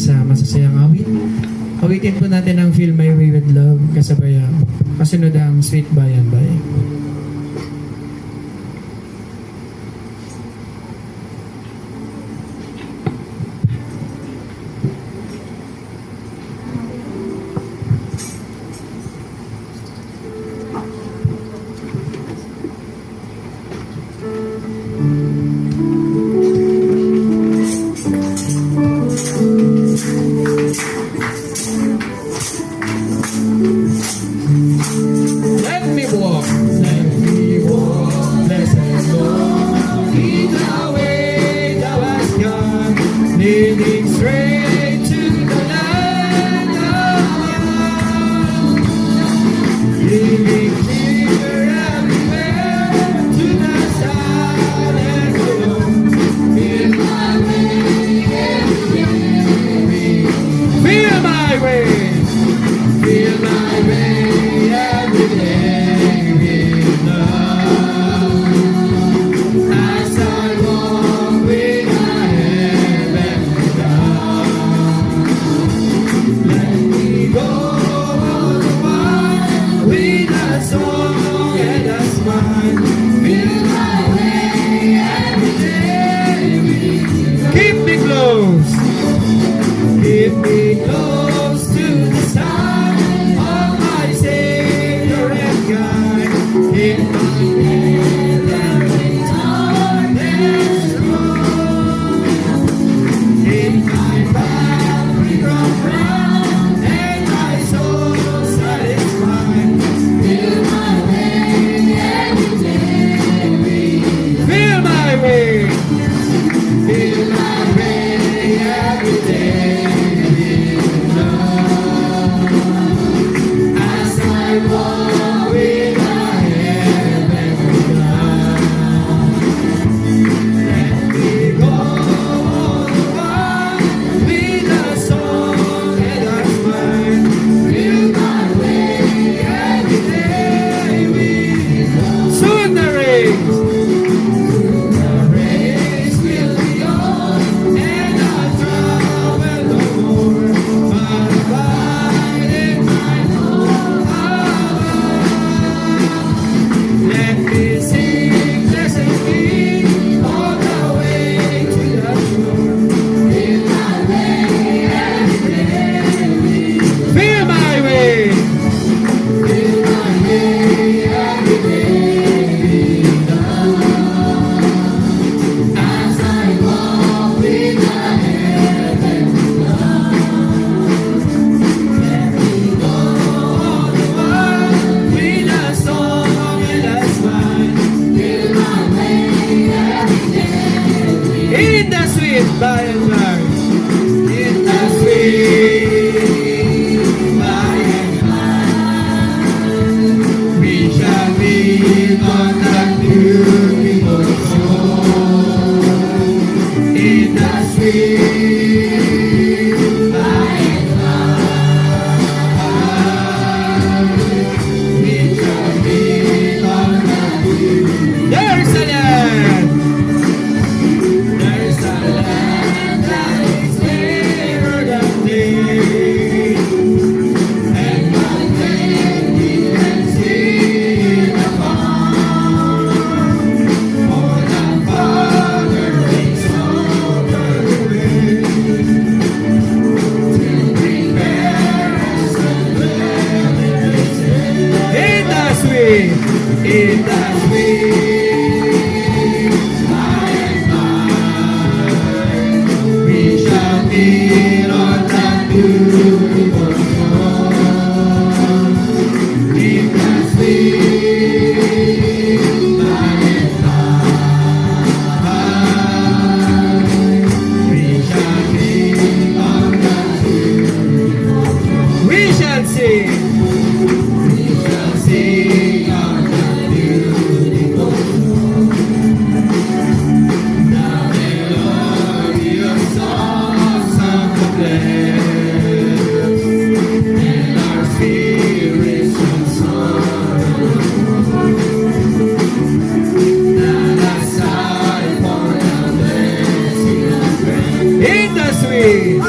sa masasayang awit. Awitin po natin ang Feel My Way with Love kasabay ang kasunod ang Sweet By and By. Let me walk, blessed Lord, lead the way thou hast gone, leading straight to the land of God, leaving cheer everywhere to the silent home. Feel my way every day, feel my way, feel my way. Every day with love, as I walk with my heaven down, let me go on the wild with a song and a smile. Feel my way every day with you. Keep me close, keep me close to the side of my Savior and guide. In my head every time is wrong, in my path we come round, and my soul satisfied. Feel my way every day, feel my way, feel my way every day. As I walk with my heaven down, let me go on the wild with a song and a smile. Feel my way every day with love. Soon the race will be on, and I'll travel no more, but abide in my home. Let me sing blessedly all the way to the shore. Feel my way every day. Feel my way. Feel my way every day. As I walk with my heaven down, let me go on the wild with a song and a smile. Feel my way every day. In the sweet by and by, in the sweet by and by, we shall be on that beautiful shore. In the sweet by and by, we shall be on that beautiful. There's a land. There's a land that is clearer than day, and one day we can see it afar. For the Father is over the way to prepare us a dwelling place. In the sweet by and by, we shall meet on that beautiful shore. In the sweet by and by, we shall meet on that beautiful shore. We shall sing on that beautiful shore. The melodious songs of the blessed, and our spirits shall soar. Not aside for the blessing of grace. In the sweet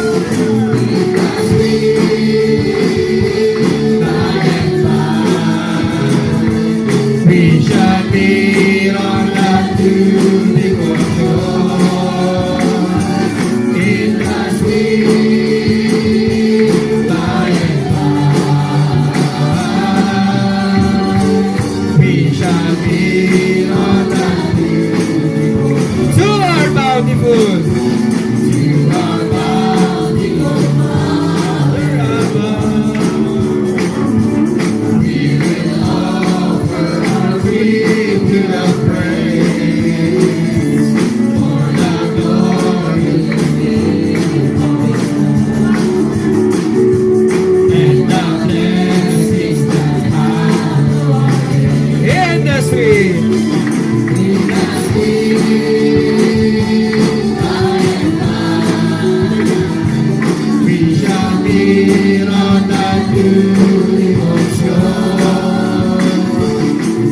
feet on that beautiful shore.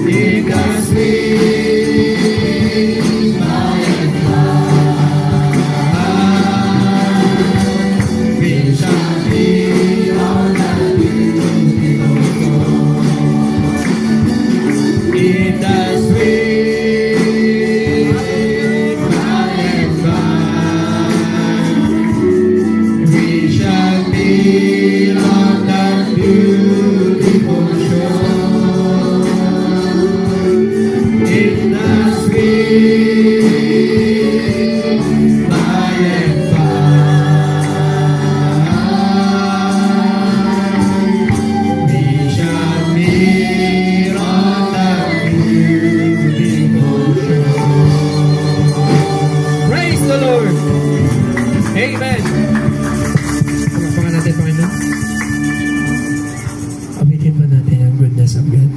Take us with by and by. We shall be on that beautiful shore. In the sweet by and by, we shall be on that beautiful shore. In the sweet by and by, we shall meet on that beautiful shore. Praise the Lord! Amen! Pagpapakan natin, Panginoon. Abitin ba natin ang goodness of God?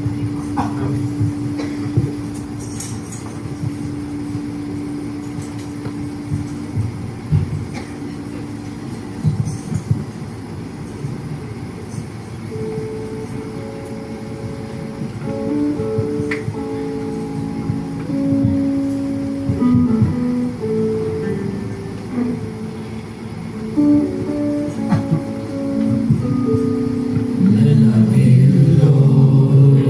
I love you, Lord,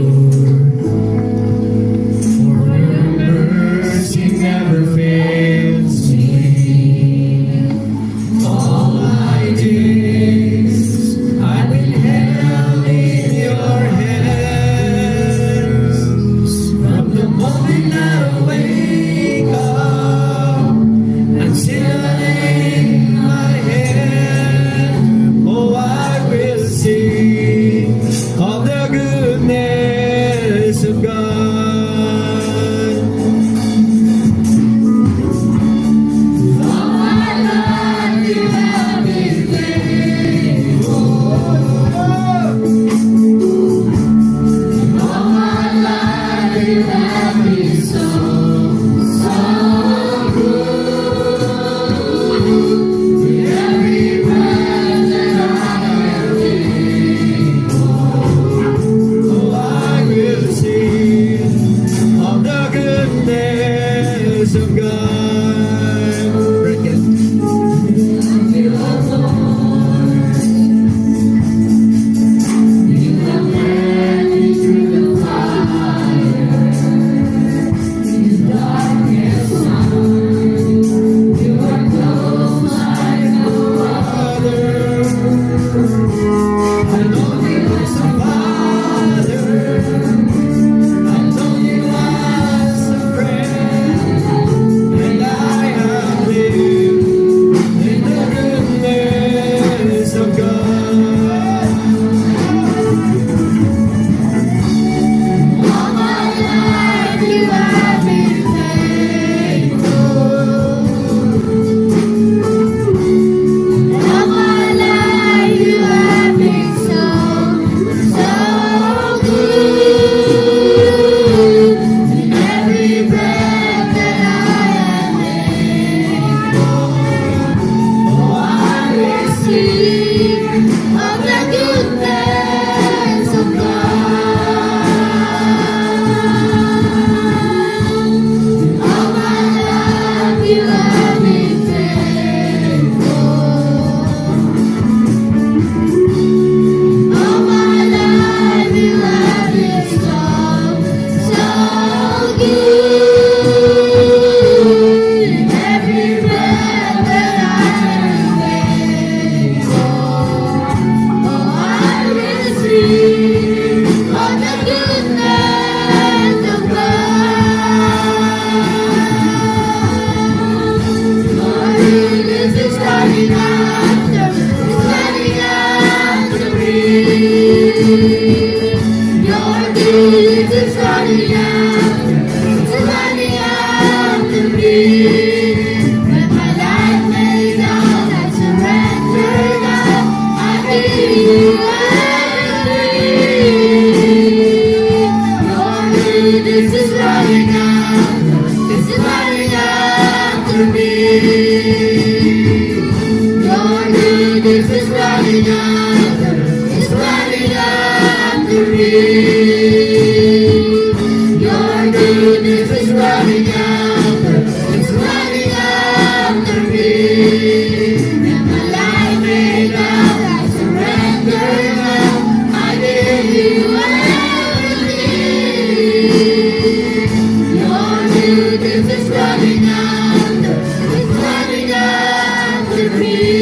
for your mercy never fails me. All my days I've been held in your hands. From the moment I wake up until I lay my head, oh, I will sing of the goodness of God. All my life you have been faithful. All my life you have been so, so good. With every breath that I am able, oh, I will sing of the goodness of God. Break it. You are Lord. You have led me through the fire, in darkness time. You are close like no other. I know you as a father. I know you as a friend. And I have lived in the goodness of God. All my life you have been faithful. All my life you have been so, so good. In every breath that I am able, oh, I will sing of the goodness of God. All my life you have been faithful. All my life you have been so, so good. In every breath that I am able, oh, I will sing of the goodness of God. Your goodness is running after me. Your goodness is running after me. When my life lays down, I surrender now. I give you everything. Your goodness is running after me. Your goodness is running running after, it's running after me. Your goodness is running after, it's running after me. And my life laid out, I surrender now. I give you everything. Your goodness is running after, it's running after me.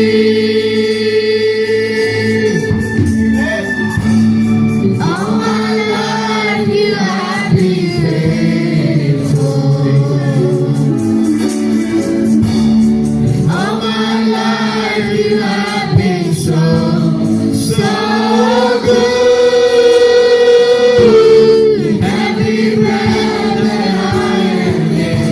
All my life you have been faithful. All my life you have been so, so good. Every breath that I am able,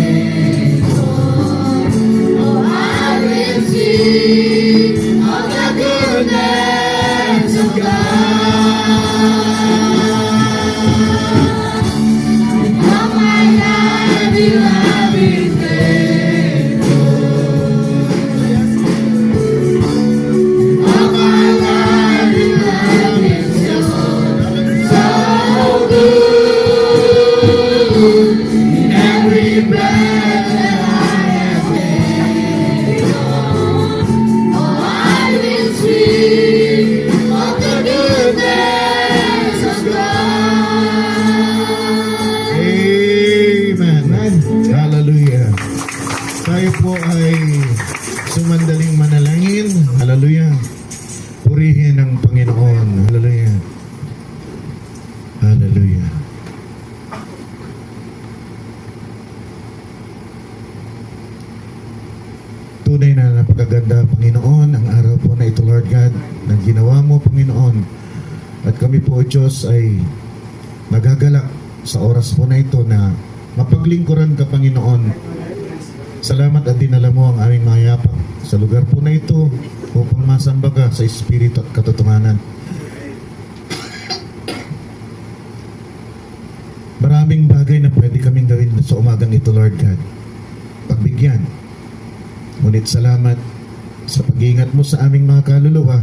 oh, I will sing of the goodness of God. All my life you have been faithful. All my life you have been so, so good. In every breath that I am able, oh, I will sing of the goodness of God. Amen. Hallelujah. Tayo po ay sumandaling manalangin. Hallelujah. Purihin ang Panginoon. Hallelujah. Hallelujah. Tunay na napakaganda, Panginoon, ang araw po na ito, Lord God, na ginawa mo, Panginoon. At kami po, Diyos, ay magagalak sa oras po na ito na mapaglingkuran ka, Panginoon. Salamat at dinala mo ang aming mga yapak sa lugar po na ito upang masamba ka sa Espiritu at katotohanan. Maraming bagay na pwede kaming gawin sa umagang ito, Lord God. Pagbigyan. Ngunit salamat sa pag-iingat mo sa aming mga kaluluwa.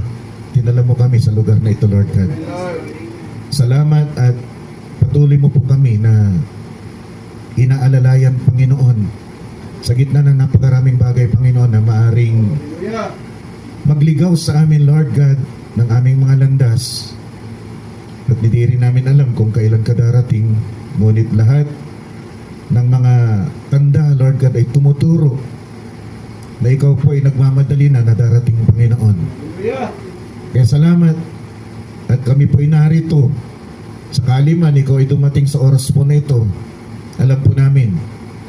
Dinala mo kami sa lugar na ito, Lord God. Salamat at patuloy mo po kami na inaalalayan, Panginoon, sa gitna ng napakaraming bagay, Panginoon, na maaring magligaw sa amin, Lord God, ng aming mga landas. At hindi rin namin alam kung kailan ka darating. Ngunit lahat ng mga tanda, Lord God, ay tumuturo na ikaw po ay nagmamadali na darating, Panginoon. Kaya salamat at kami po ay narito. Sakali man ikaw ay dumating sa oras po na ito, alam po namin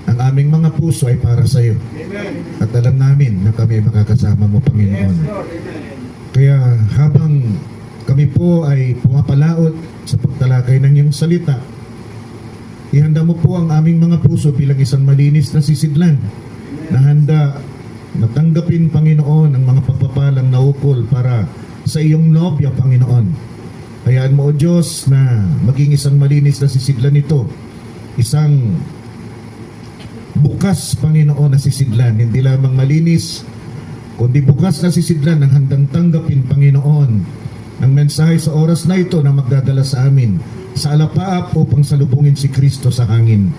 ang aming mga puso ay para sa iyo. At alam namin na kami ay makakasama mo, Panginoon. Kaya habang kami po ay pumapalaot sa pagtalakay ng iyong salita, ihanda mo po ang aming mga puso bilang isang malinis na sisidlan na handa na tanggapin, Panginoon, ang mga pagpapalang naukol para sa iyong nobya, Panginoon. Hayaan mo, O Diyos, na maging isang malinis na sisidlan ito. Isang bukas, Panginoon, na sisidlan. Hindi lamang malinis, kundi bukas na sisidlan ng handang tanggapin, Panginoon, ang mensahe sa oras na ito na magdadala sa amin sa alapaap upang salubungin si Kristo sa hangin.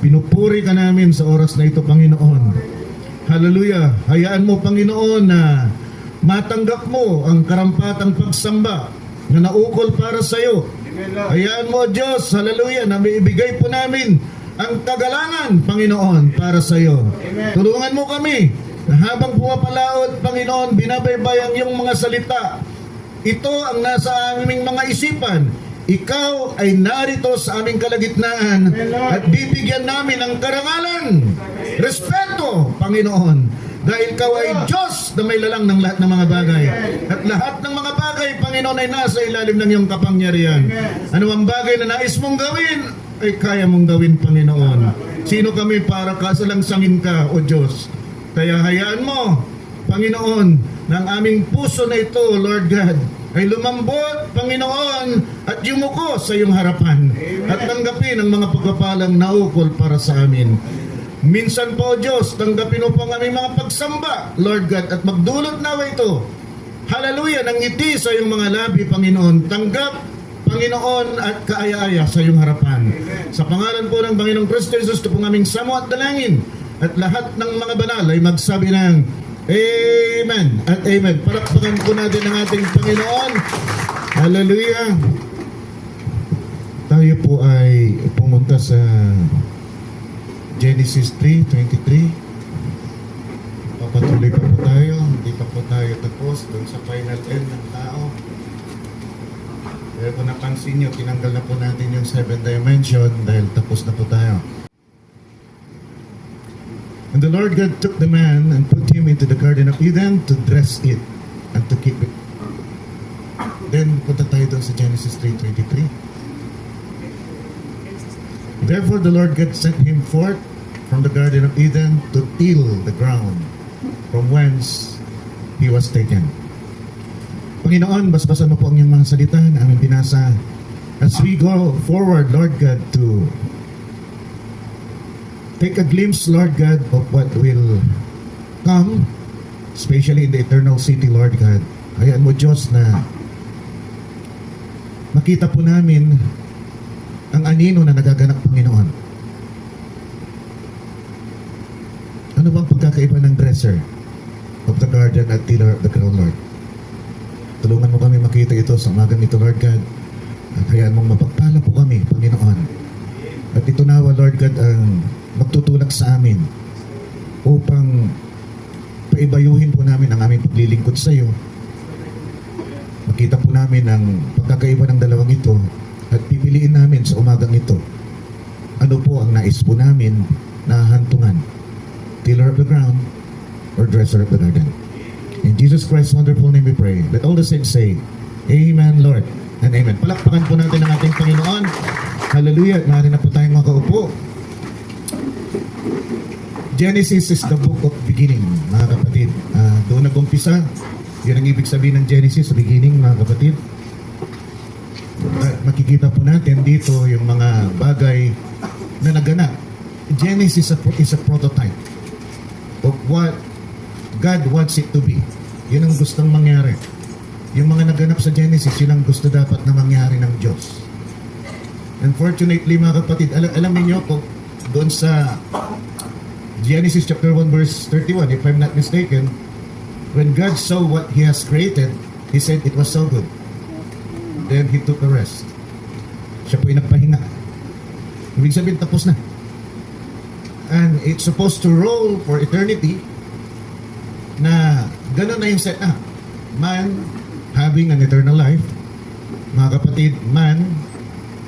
Pinupuri ka namin sa oras na ito, Panginoon. Hallelujah. Hayaan mo, Panginoon, na matanggap mo ang karampatang pagsamba na naukol para sa iyo. Hayaan mo, Diyos, hallelujah, na maibigay po namin ang kagalangan, Panginoon, para sa iyo. Tulungan mo kami na habang pumapalaot, Panginoon, binabaybay ang iyong mga salita. Ito ang nasa aming mga isipan. Ikaw ay narito sa aming kalagitnaan at bibigyan namin ng karangalan, respeto, Panginoon, dahil ikaw ay Diyos na may lalang ng lahat ng mga bagay. At lahat ng mga bagay, Panginoon, ay nasa ilalim ng iyong kapangyarihan. Ano ang bagay na nais mong gawin, ay kaya mong gawin, Panginoon. Sino kami para kasalangsangin ka, O Diyos? Kaya hayaan mo, Panginoon, ng aming puso na ito, Lord God, ay lumambot, Panginoon, at yumuko sa iyong harapan. At tanggapin ang mga pagpapalang naukol para sa amin. Minsan po, Diyos, tanggapin mo po ang aming mga pagsamba, Lord God, at magdulot nawa ito Hallelujah, nang ngiti sa iyong mga labi, Panginoon. Tanggap, Panginoon, at kaaya-aya sa iyong harapan. Sa pangalan po ng Panginoong Kristo Jesus, ito pong aming samo at dalangin. At lahat ng mga banal ay magsabi ng Amen at Amen. Palakpakan po natin ang ating Panginoon. Hallelujah. Tayo po ay pumunta sa Genesis 3:23. Papatuloy pa po tayo. Hindi pa po tayo tapos doon sa final end ng tao. Pero kung napansin nyo, tinanggal na po natin yung 7th dimension dahil tapos na po tayo. And the Lord God took the man and put him into the Garden of Eden to dress it and to keep it. Then, punta tayo doon sa Genesis 3:23. Therefore, the Lord God sent him forth from the Garden of Eden to till the ground from whence he was taken. Panginoon, basbasan mo po ang iyong mga salita na aming binasa as we go forward, Lord God, to take a glimpse, Lord God, of what will come, especially in the eternal city, Lord God. Hayaan mo, Diyos, na makita po namin ang anino na nagaganap, Panginoon. Ano bang pagkakaiba ng dresser of the garden at tiller of the ground, Lord? Tulungan mo kami makita ito sa umagang ito, Lord God. At hayaan mong mapagpala po kami, Panginoon. At ito nawa, Lord God, ang magtutulak sa amin upang paibayuhin po namin ang aming paglilingkod sa iyo. Makita po namin ang pagkakaiba ng dalawang ito at pipiliin namin sa umagang ito. Ano po ang nais po namin na hantungan? Tiller of the ground or dresser of the garden. In Jesus Christ's wonderful name we pray. Let all the saints say, Amen, Lord, and Amen. Palakpakan po natin ang ating Panginoon. Hallelujah. At maaari na po tayong makaupo. Genesis is the book of beginning, mga kapatid. Doon nag-umpisa. Yun ang ibig sabihin ng Genesis, beginning, mga kapatid. At makikita po natin dito yung mga bagay na naganap. Genesis is a prototype of what God wants it to be. Yun ang gustong mangyari. Yung mga naganap sa Genesis, yun ang gusto dapat na mangyari ng Diyos. Unfortunately, mga kapatid, alam niyo po, doon sa Genesis chapter 1 verse 31, if I'm not mistaken, when God saw what He has created, He said it was so good. Then He took a rest. Siya po ay nagpahinga. Ibig sabihin, tapos na. And it's supposed to roll for eternity na gano'n na yung set up. Man having an eternal life, mga kapatid, man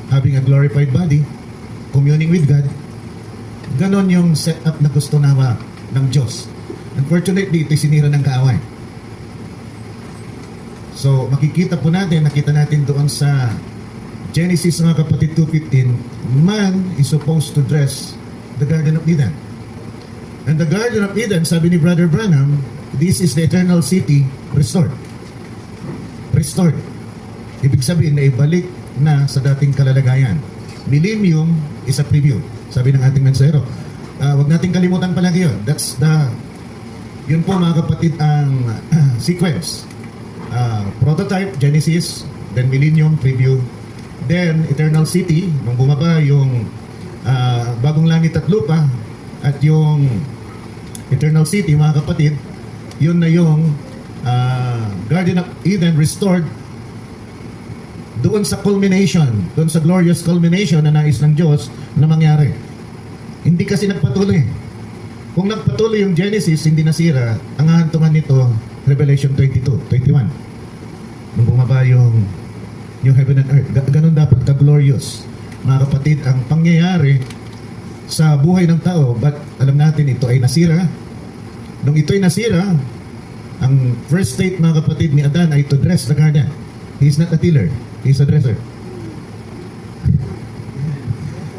having a glorified body, communing with God, gano'n yung set up na gusto nawa ng Diyos. Unfortunately, ito'y sinira ng kaaway. So, makikita po natin, nakita natin doon sa Genesis, mga kapatid, 2:15, man is supposed to dress the Garden of Eden. And the Garden of Eden, sabi ni Brother Branham, this is the eternal city restored. Restored. Ibig sabihin na ibalik na sa dating kalalagayan. Millennium is a preview, sabi ng ating mensahero. Huwag nating kalimutan palagi yun. Yun po, mga kapatid, ang sequence. Prototype, Genesis, then Millennium, preview, then Eternal City, nung bumaba yung bagong langit at lupa, at yung Eternal City, mga kapatid, yun na yung Garden of Eden restored doon sa culmination, doon sa glorious culmination na nais ng Diyos na mangyari. Hindi kasi nagpatuloy. Kung nagpatuloy yung Genesis, hindi nasira. Ang hahantungan nito, Revelation 22:21. Nung bumaba yung heaven and earth. Ganun dapat ka-glorious. Mga kapatid, ang pangyayari sa buhay ng tao, but alam natin ito ay nasira. Nung ito ay nasira, ang first state, mga kapatid, ni Adan ay to dress the garden. He's not a tiller. He's a dresser.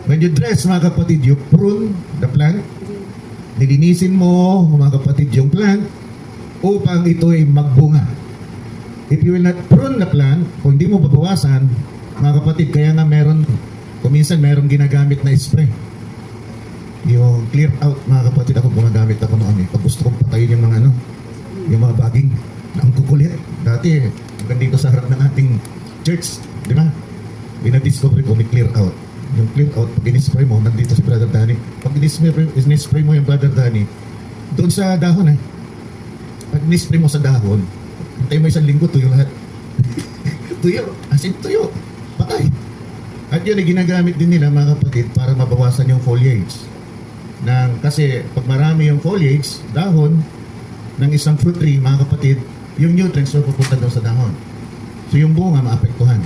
When you dress, mga kapatid, you prune the plant. Nilinisin mo, mga kapatid, yung plant upang ito ay magbunga. If you will not prune the plant, kung hindi mo babawasan, mga kapatid, kaya nga meron, kuminsan meron ginagamit na spray. Yung clear out, mga kapatid, ako gumagamit ako noon eh. Pag gusto kong patayin yung mga yung mga baging na ang kukulit. dati, hanggang dito sa harap ng ating church, di ba? Binadiscover ko, may clear out. Yung clear out, pag in-spray mo, nandito si Brother Danny. Pag in-spray mo yung Brother Danny, doon sa dahon pag in-spray mo sa dahon, hintay mo isang linggo, tuyo lahat. Tuyo, as in tuyo, patay. At yun ay ginagamit din nila mga kapatid para mabawasan yung foliage. Kasi pag marami yung foliage, dahon ng isang fruit tree, mga kapatid, yung nutrients na pupunta doon sa dahon. So yung bunga maapektuhan.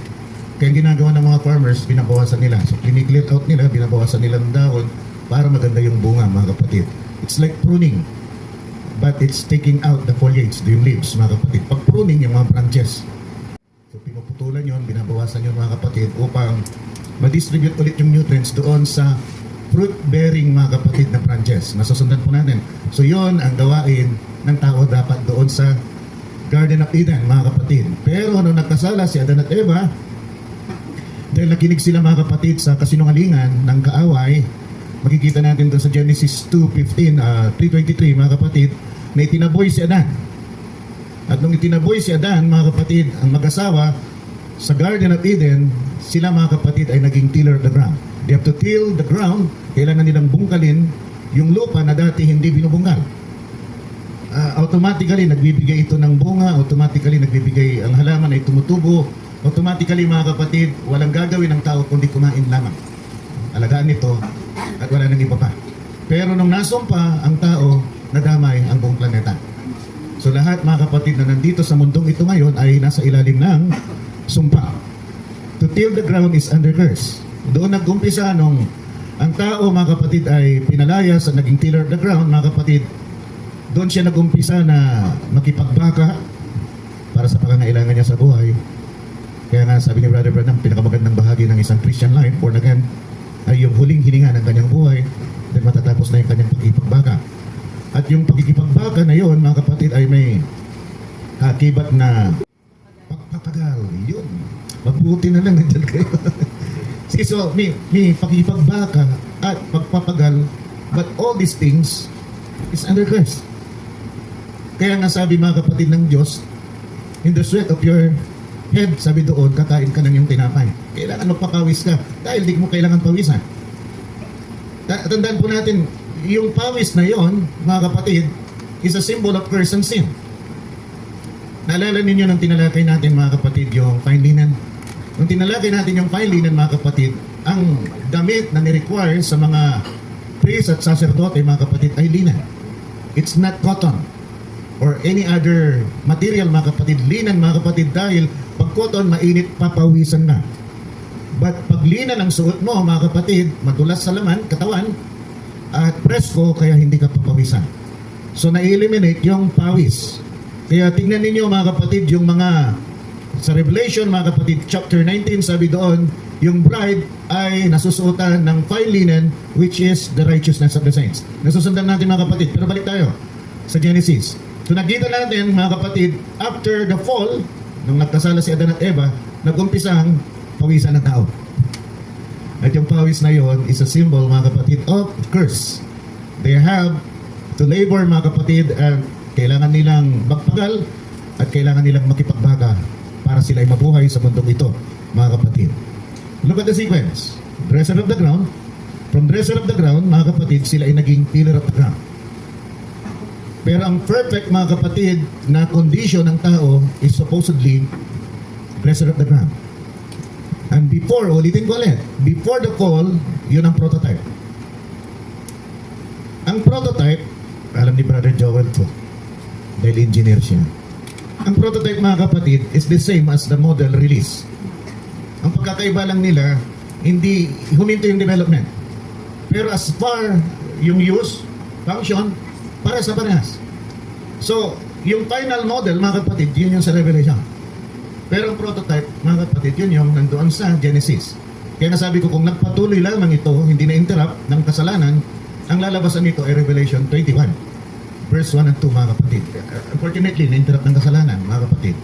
Kaya ginagawa ng mga farmers, binabawasan nila. So clinic out nila, binabawasan nila ng dahon para maganda yung bunga, mga kapatid. It's like pruning, but it's taking out the foliage, yung leaves, mga kapatid. Pag pruning, yung mga branches. So pinuputulan yun, binabawasan yun, mga kapatid, upang ma-distribute ulit yung nutrients doon sa fruit-bearing, mga kapatid, na branches. Nasusundan po natin. So yun ang gawain ng tao dapat doon sa Garden of Eden, mga kapatid. Pero nung nagkasala si Adan at Eva, dahil nakinig sila, mga kapatid, sa kasinungalingan ng kaaway, makikita natin doon sa Genesis 2:15, 3:23, mga kapatid, na itinaboy si Adan. At nung itinaboy si Adan, mga kapatid, ang mag-asawa sa Garden of Eden, sila, mga kapatid, ay naging tiller of the ground. They have to till the ground. Kailangan nilang bungkalin yung lupa na dati hindi binubungkal. Automatically, nagbibigay ito ng bunga. Automatically, nagbibigay, ang halaman ay tumutubo. Automatically, mga kapatid, walang gagawin ng tao kundi kumain lamang. Alagaan nito at wala nang iba pa. Pero nung nasumpa ang tao, nadamay ang buong planeta. So lahat, mga kapatid, na nandito sa mundong ito ngayon ay nasa ilalim ng sumpa. To till the ground is under curse. Doon nag-umpisa nung ang tao, mga kapatid, ay pinalayas at naging tiller of the ground, mga kapatid. Doon siya nag-umpisa na makipagbaka para sa pangangailangan niya sa buhay. Kaya nga sabi ni Brother Branham, pinakamagandang bahagi ng isang Christian life, born again, ay yung huling hininga ng kanyang buhay, then matatapos na yung kanyang pakikipagbaka. At yung pakikipagbaka na yun, mga kapatid, ay may kakibat na pagpapagal. Yun. Mabuti na lang nandyan kayo. So, may pakikipagbaka at pagpapagal, but all these things is under curse. Kaya nga sabi, mga kapatid ng Diyos, in the sweat of your head, sabi doon, kakain ka ng iyong tinapay. Kailangan magpakawis ka dahil di mo kailangan pawisan. Tandaan po natin, yung pawis na yon, mga kapatid, is a symbol of curse and sin. Naalala ninyo nang tinalakay natin, mga kapatid, yung fine linen? Nung tinalakay natin yung fine linen, mga kapatid, ang damit na ni-require sa mga priest at sacerdote, mga kapatid, ay linen. It's not cotton or any other material, mga kapatid. Linen, mga kapatid, dahil pag cotton, mainit, papawisan na. But pag linen ang suot mo, mga kapatid, madulas sa laman, katawan, at presko, kaya hindi ka papawisan. So na-eliminate yung pawis. Kaya tingnan ninyo, mga kapatid, yung mga sa Revelation, mga kapatid, chapter 19, sabi doon, yung bride ay nasusuotan ng fine linen, which is the righteousness of the saints. Nasusundan natin, mga kapatid. Pero balik tayo sa Genesis. So nakita natin, mga kapatid, after the fall, nung nagkasala si Adan at Eva, nag-umpisa ang pawisan ng tao. At yung pawis na yon is a symbol, mga kapatid, of curse. They have to labor, mga kapatid, at kailangan nilang magpagal at kailangan nilang makipagbaka para sila ay mabuhay sa mundong ito, mga kapatid. Look at the sequence. Dresser of the ground. From dresser of the ground, mga kapatid, sila ay naging tiller of the ground. Pero ang perfect, mga kapatid, na condition ng tao is supposedly dresser of the ground. And before, ulitin ko ulit, before the fall, yun ang prototype. Ang prototype, alam ni Brother Joel po, dahil engineer siya. Ang prototype, mga kapatid, is the same as the model release. Ang pagkakaiba lang nila, hindi huminto yung development. Pero as far yung use, function, para sa parehas. So, yung final model, mga kapatid, yun yung sa Revelation. Pero ang prototype, mga kapatid, yun yung nandoon sa Genesis. Kaya nasabi ko, kung nagpatuloy lamang ito, hindi na-interrupt ng kasalanan, ang lalabasan nito ay Revelation 21. Verse 1 and 2, mga kapatid. Unfortunately, na-interrupt ng kasalanan, mga kapatid.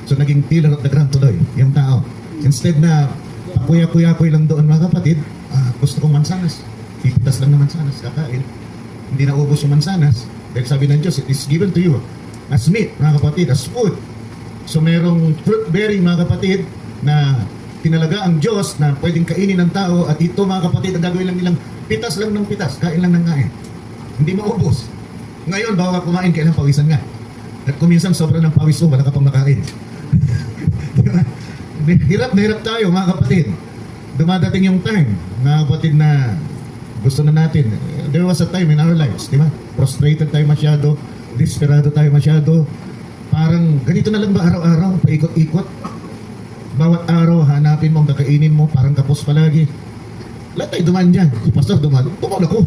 So, naging tiller of the ground tuloy, yung tao. Instead na kuya-kuya-kuy lang doon, mga kapatid, gusto kong mansanas. Pipitas lang na mansanas, kakain. Hindi naubos yung mansanas. Dahil sabi ng Diyos, it is given to you as meat, mga kapatid, as food. So merong fruit-bearing mga kapatid na tinalaga ang Diyos na pwedeng kainin ng tao, at ito mga kapatid ang gagawin lang nilang pitas lang ng pitas, kain lang ng kain. Hindi maubos. Ngayon, bawa ka kumain, kailang pawisan nga. At kuminsan sobra ng pawis mo, wala ka pang makain. Diba? Hirap na hirap tayo mga kapatid. Dumadating yung time, mga kapatid, na gusto na natin. There was a time in our lives, di ba? Frustrated tayo masyado, desperado tayo masyado. Parang ganito na lang ba araw-araw, paikot-ikot? Bawat araw, hanapin mo ang kakainin mo, parang kapos palagi. Lahat tayo dumaan dyan. Si Pastor dumaan ako.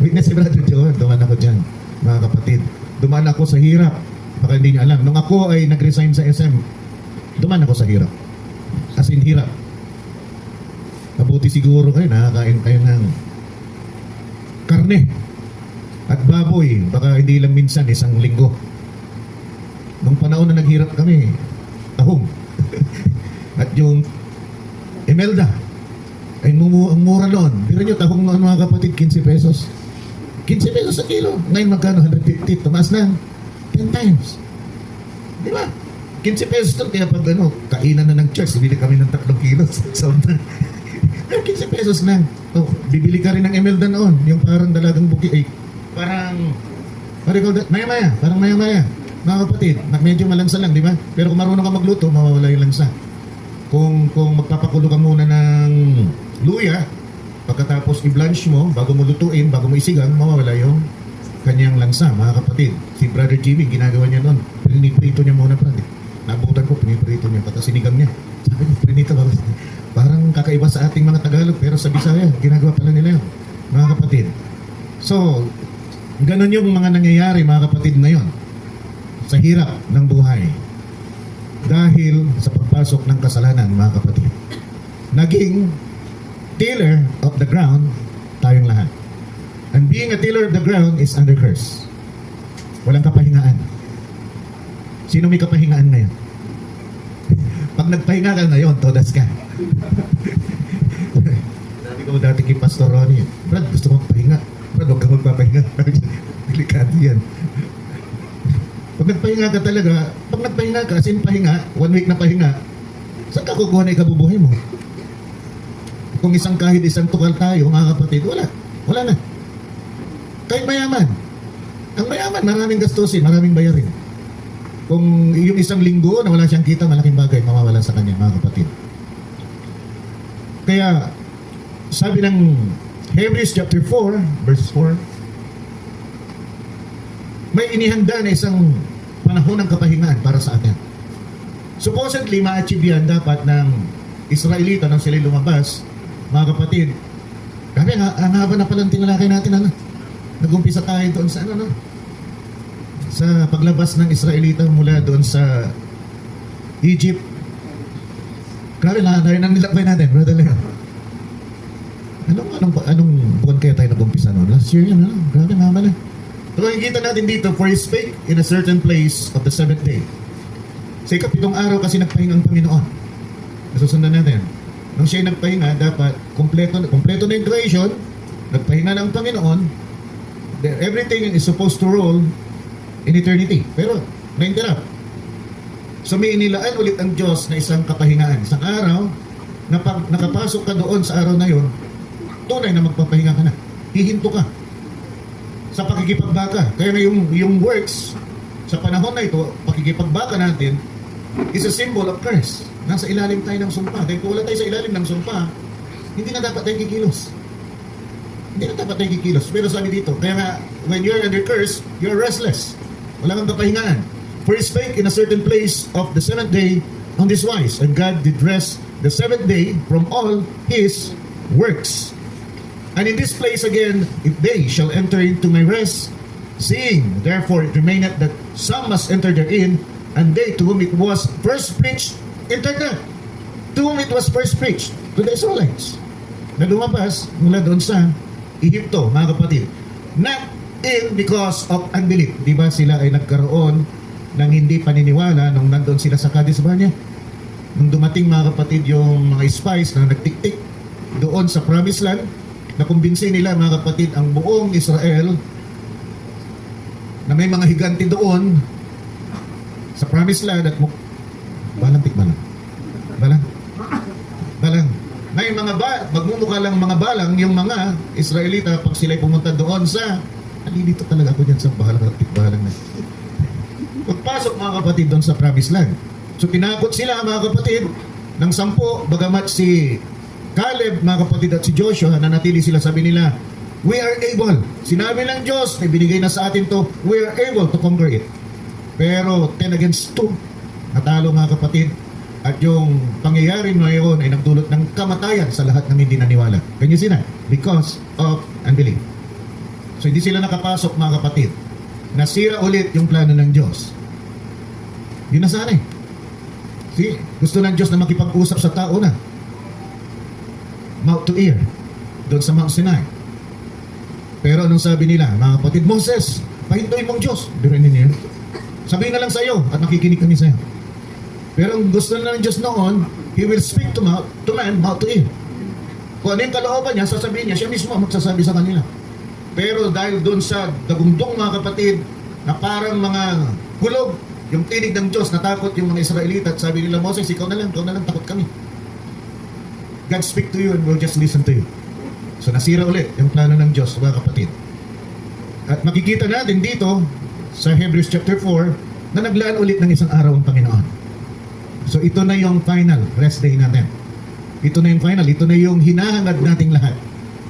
Witness si Brother Joe, dumaan ako dyan, mga kapatid. Dumaan ako sa hirap. Baka hindi niyo alam. Nung ako ay nag-resign sa SM, dumaan ako sa hirap. As in hirap. Mabuti siguro kayo, nakakain kayo ng karne at baboy. Baka hindi lang minsan, isang linggo. Nung panahon na naghirap kami, tahong. At yung Imelda, ay ang mura noon. Pero nyo, tahong noon mga kapatid, 15 pesos. 15 pesos sa kilo. Ngayon magkano? 150. Tumaas na 10 times. Di ba? 15 pesos doon. Kaya pag kainan na ng church, bibili kami ng 3 kilos. Pero 15 pesos lang. Oh, bibili ka rin ng Imelda noon. Yung parang dalagang buki. Parang maya-maya. Parang maya-maya. Mga kapatid, medyo malansa lang, di ba? Pero kung marunong ka magluto, mawawala yung lansa. Kung magpapakulo ka muna ng luya, pagkatapos i-blanch mo, bago mo lutuin, bago mo isigang, mawawala yung kanyang lansa, mga kapatid. Si Brother Jimmy, ginagawa niya noon. Piniprito niya muna, brother. Nabutan ko, piniprito niya, pata sinigang niya. Sabi ko, prinito ba? Parang kakaiba sa ating mga Tagalog, pero sa Bisaya, ginagawa pala nila yun, mga kapatid. So, ganun yung mga nangyayari, mga kapatid, ngayon sa hirap ng buhay dahil sa pagpasok ng kasalanan, mga kapatid. Naging tiller of the ground tayong lahat. And being a tiller of the ground is under curse. Walang kapahingaan. Sino may kapahingaan ngayon? Pag nagpahinga ka ngayon, todas ka. Sabi ko dati kay Pastor Ronnie, Brad, gusto mong pahinga. Brad, huwag ka magpapahinga. Delikado yan. Pag nagpahinga ka talaga, pag nagpahinga ka, as in pahinga, 1 week na pahinga, saan ka kukuha na ikabubuhay mo? Kung kahit isang tukal tayo, mga kapatid, wala na. Kahit mayaman. Ang mayaman, maraming gastusin, maraming bayarin. Kung yung isang linggo na wala siyang kita, malaking bagay mawawala sa kanya, mga kapatid. Kaya, sabi ng Hebrews chapter 4, verse 4, may inihanda na isang panahon ng kapahingaan para sa atin. Supposedly, ma-achieve yan dapat ng Israelita nang sila lumabas, mga kapatid. Grabe, ang haba na palang tinalakay natin, nag-umpisa tayo doon sa sa paglabas ng Israelita mula doon sa Egypt. Grabe, nang nilakbay natin, Brother Leo. Anong buwan kaya tayo nag-umpisa noon? Last year yun, grabe, haba na. So, makikita natin dito, for He spake in a certain place of the 7th day. Sa ikapitong araw kasi nagpahinga ang Panginoon. Nasusundan natin. Nung siya nagpahinga, dapat kompleto na yung creation, nagpahinga na ang Panginoon, then everything is supposed to roll in eternity. Pero, na-interrupt. So, may inilaan ulit ang Diyos na isang kapahingaan. Isang araw, na pag nakapasok ka doon sa araw na yun, tunay na magpapahinga ka na. Hihinto ka sa pakikipagbaka. Kaya yung works sa panahon na ito, pakikipagbaka natin is a symbol of curse. Nasa ilalim tayo ng sumpa. Dahil kung wala tayo sa ilalim ng sumpa, hindi na dapat tayo kikilos. Pero sabi dito, kaya nga, when you're under curse, you're restless. Wala kang kapahingaan. For He spake in a certain place of the 7th day on this wise, and God did rest the 7th day from all His works. And in this place again, if they shall enter into my rest, seeing therefore it remaineth that some must enter therein, and they to whom it was first preached entered not. To whom it was first preached, to the Israelites, na lumabas mula doon sa Egypto, mga kapatid. Not in because of unbelief. Di ba sila ay nagkaroon ng hindi paniniwala nung nandun sila sa Kadesh Barnea? Nung dumating, mga kapatid, yung mga spies na nagtiktik doon sa Promised Land, nakumbinsi nila, mga kapatid, ang buong Israel na may mga higanti doon sa Promised Land, at Balang tikman lang. Balang. Balang. May mga magmumukha lang mga balang yung mga Israelita pag sila'y pumunta doon sa nalilito talaga ako dyan sa balang at tikbalang na. Pagpasok mga kapatid doon sa promised land. So tinakot sila mga kapatid ng 10, bagamat si Caleb mga kapatid at si Joshua nanatili sila, sabi nila, we are able. Sinabi ng Diyos, may binigay na sa atin to, we are able to conquer it. Pero 10 against 2, natalo mga kapatid. At yung pangyayari ngayon ay nagdulot ng kamatayan sa lahat ng hindi naniwala. Kanya sila, because of unbelief. So hindi sila nakapasok mga kapatid. Nasira ulit yung plano ng Diyos. Yun na sana eh. See, gusto ng Diyos na makipag-usap sa tao na. Mouth to ear. Doon sa Mount Sinai. Pero anong sabi nila, mga kapatid, Moses, pahintuin mong Diyos. Biruin ninyo yun. Sabihin na lang sa iyo at nakikinig kami sa iyo. Pero ang gusto na ng Diyos noon, He will speak to man, mouth to ear. Kung ano yung kalooban niya, sasabihin niya, siya mismo magsasabi sa kanila. Pero dahil doon sa dagundong mga kapatid, na parang mga hulog, yung tinig ng Diyos, natakot yung mga Israelita at sabi nila, Moses, ikaw na lang, takot kami. God speak to you and we'll just listen to you. So nasira ulit yung plano ng Diyos, mga kapatid. At makikita natin dito sa Hebrews chapter 4 na naglaan ulit ng isang araw ang Panginoon. So ito na yung final rest day natin. Ito na yung final, ito na yung hinahangad nating lahat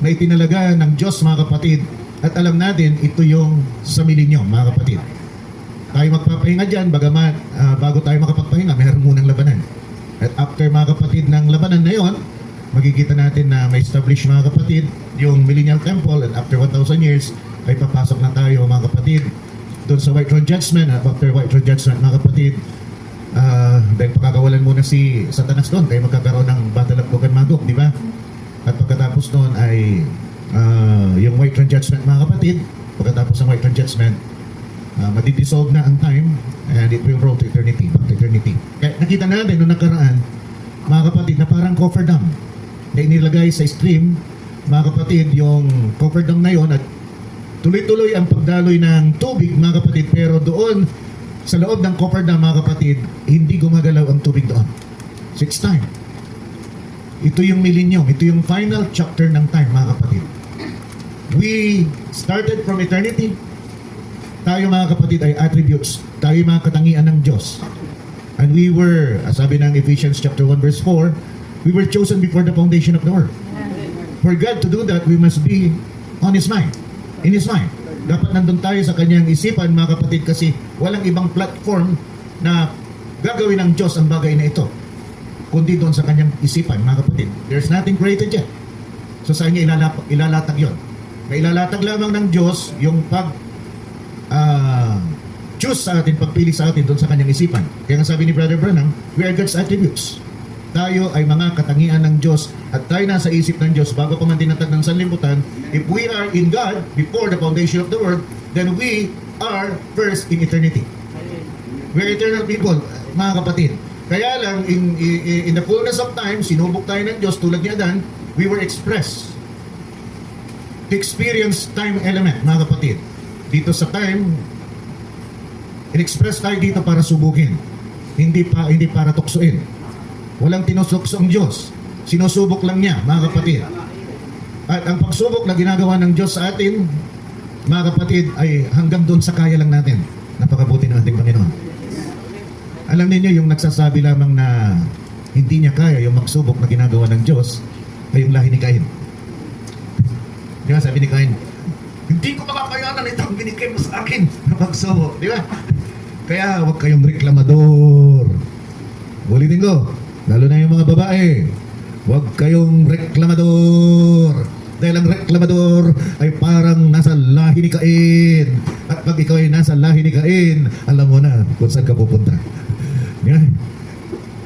na itinalaga ng Diyos mga kapatid. At alam natin, ito yung sa milenyo mga kapatid. Tayo magpapahinga dyan, bagamat bago tayo makapagpahinga, mayroon munang labanan. At after mga kapatid ng labanan na yon, makikita natin na may establish mga kapatid yung Millennial Temple, and after 1,000 years ay papasok na tayo mga kapatid doon sa White Throne Judgment. At after White Throne Judgment mga kapatid, dahil pakakawalan muna si Satanas doon, kaya magkakaroon ng Battle of Gog and Magog, di ba? At pagkatapos doon ay yung White Throne Judgment mga kapatid, pagkatapos ng White Throne Judgment, madidissolve na ang time and it will roll to eternity, back to eternity. Kaya nakita natin noong nakaraan mga kapatid na parang coffer dam na inilagay sa stream mga kapatid, yung coffer dam na yon, at tuloy-tuloy ang pagdaloy ng tubig mga kapatid, pero doon sa loob ng coffer dam mga kapatid, hindi gumagalaw ang tubig doon. So it's time. Ito yung millennium, ito yung final chapter ng time mga kapatid. We started from eternity. Tayo mga kapatid ay attributes, tayo mga katangian ng Diyos. And we were, sabi ng Ephesians chapter 1 verse 4, we were chosen before the foundation of the world. For God to do that, we must be on His mind, in His mind. Dapat nandun tayo sa kanyang isipan mga kapatid, kasi walang ibang platform na gagawin ng Diyos ang bagay na ito kundi doon sa kanyang isipan mga kapatid. There's nothing created yet. So sa kanya ilalatag yon. Mailalatag lamang ng Diyos yung choose sa atin, pagpili sa atin doon sa kanyang isipan. Kaya nga sabi ni Brother Branham, we are God's attributes. Tayo ay mga katangian ng Diyos at tayo nasa isip ng Diyos bago pa man tinatag ng sanlibutan. If we are in God before the foundation of the world, then we are first in eternity. We are eternal people, mga kapatid. Kaya lang, in the fullness of time, sinubok tayo ng Diyos tulad ni Adan, we were expressed to experience time element, mga kapatid. Dito sa time, in-express tayo dito para subukin, hindi para tuksuin. Walang tinusukso ang Diyos, sinusubok lang niya mga kapatid. At ang pagsubok na ginagawa ng Diyos sa atin mga kapatid ay hanggang doon sa kaya lang natin. Napakabuti ng ating Panginoon. Alam niyo yung nagsasabi lamang na hindi niya kaya yung magsubok na ginagawa ng Diyos ay yung lahi ni Cain. Di ba sabi ni Cain, hindi ko makakayanan ito ang binigay mo sa akin na pagsubok. Di ba? Kaya huwag kayong reklamador. Ulitin ko, lalo na yung mga babae, huwag kayong reklamador. Dahil ang reklamador ay parang nasa lahi ni Cain. At pag ikaw ay nasa lahi ni Cain, alam mo na kung saan ka pupunta. Yan.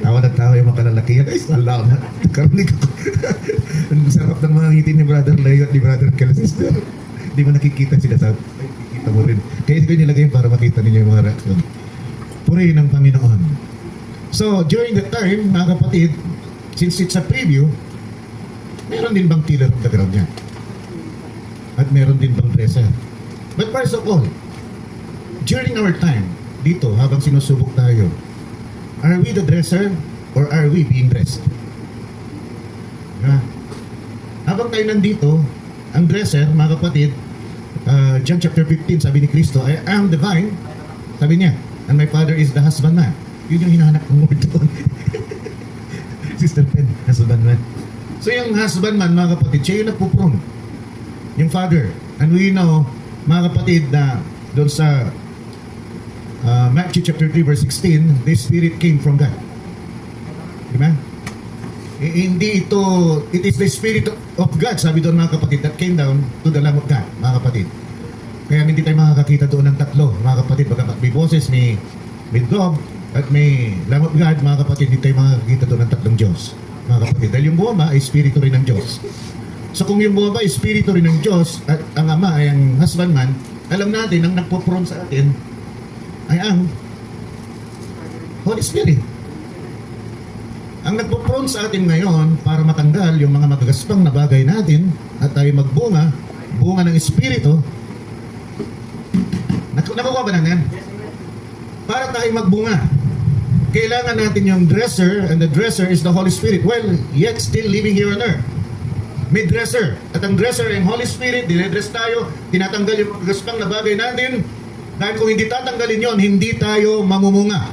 Tawa na tawa yung mga kalalakihan. Ay, salaw na. Karinig ako. Ang sarap ng mga ngiti ni Brother Leo at ni Brother Calasister. Hindi mo nakikita sila sa... Ay, kikita mo rin. Kaya ito ko nilagay para makita ninyo yung mga reaction. Purihin ng Panginoon. So, during that time, mga kapatid, since it's a preview, meron din bang tiller of the ground yan? At meron din bang dresser? But first of all, during our time, dito, habang sinusubok tayo, Are we the dresser or are we being dressed? Diba? Habang tayo nandito, ang dresser, mga kapatid, John chapter 15, sabi ni Kristo, I am the vine, sabi niya, and my Father is the husbandman. Yun yung hinahanap ng word doon. Sister Pen, husbandman. So yung husbandman, mga kapatid, siya yung nagpuprune. Yung Father. And we know, mga kapatid, na doon sa Matthew chapter 3 verse 16, the Spirit came from God. Diba? Hindi ito, it is the Spirit of God, sabi doon mga kapatid, that came down to the Lamb of God, mga kapatid. Kaya hindi tayo makakakita doon ng tatlo, mga kapatid, bagamat may boses, may dog, at may Lamb of God, mga kapatid, hindi tayo makakakita doon ng tatlong Diyos, mga kapatid. Dahil yung bumaba ay Espiritu rin ng Diyos. So kung yung bumaba ay Espiritu rin ng Diyos, at ang Ama ay ang husbandman, alam natin, ang nagpo-prone sa atin, ay ang Holy Spirit. Ang nagpo-prone sa atin ngayon para matanggal yung mga magagaspang na bagay natin at tayo magbunga, bunga ng Espiritu. Nakukuha ba natin? Para tayo magbunga, kailangan natin yung dresser, and the dresser is the Holy Spirit. Well, yet still living here on earth. May dresser. At ang dresser ay Holy Spirit, dinedress tayo, tinatanggal yung magagaspang na bagay natin. Dahil kung hindi tatanggalin yon, hindi tayo mamumunga.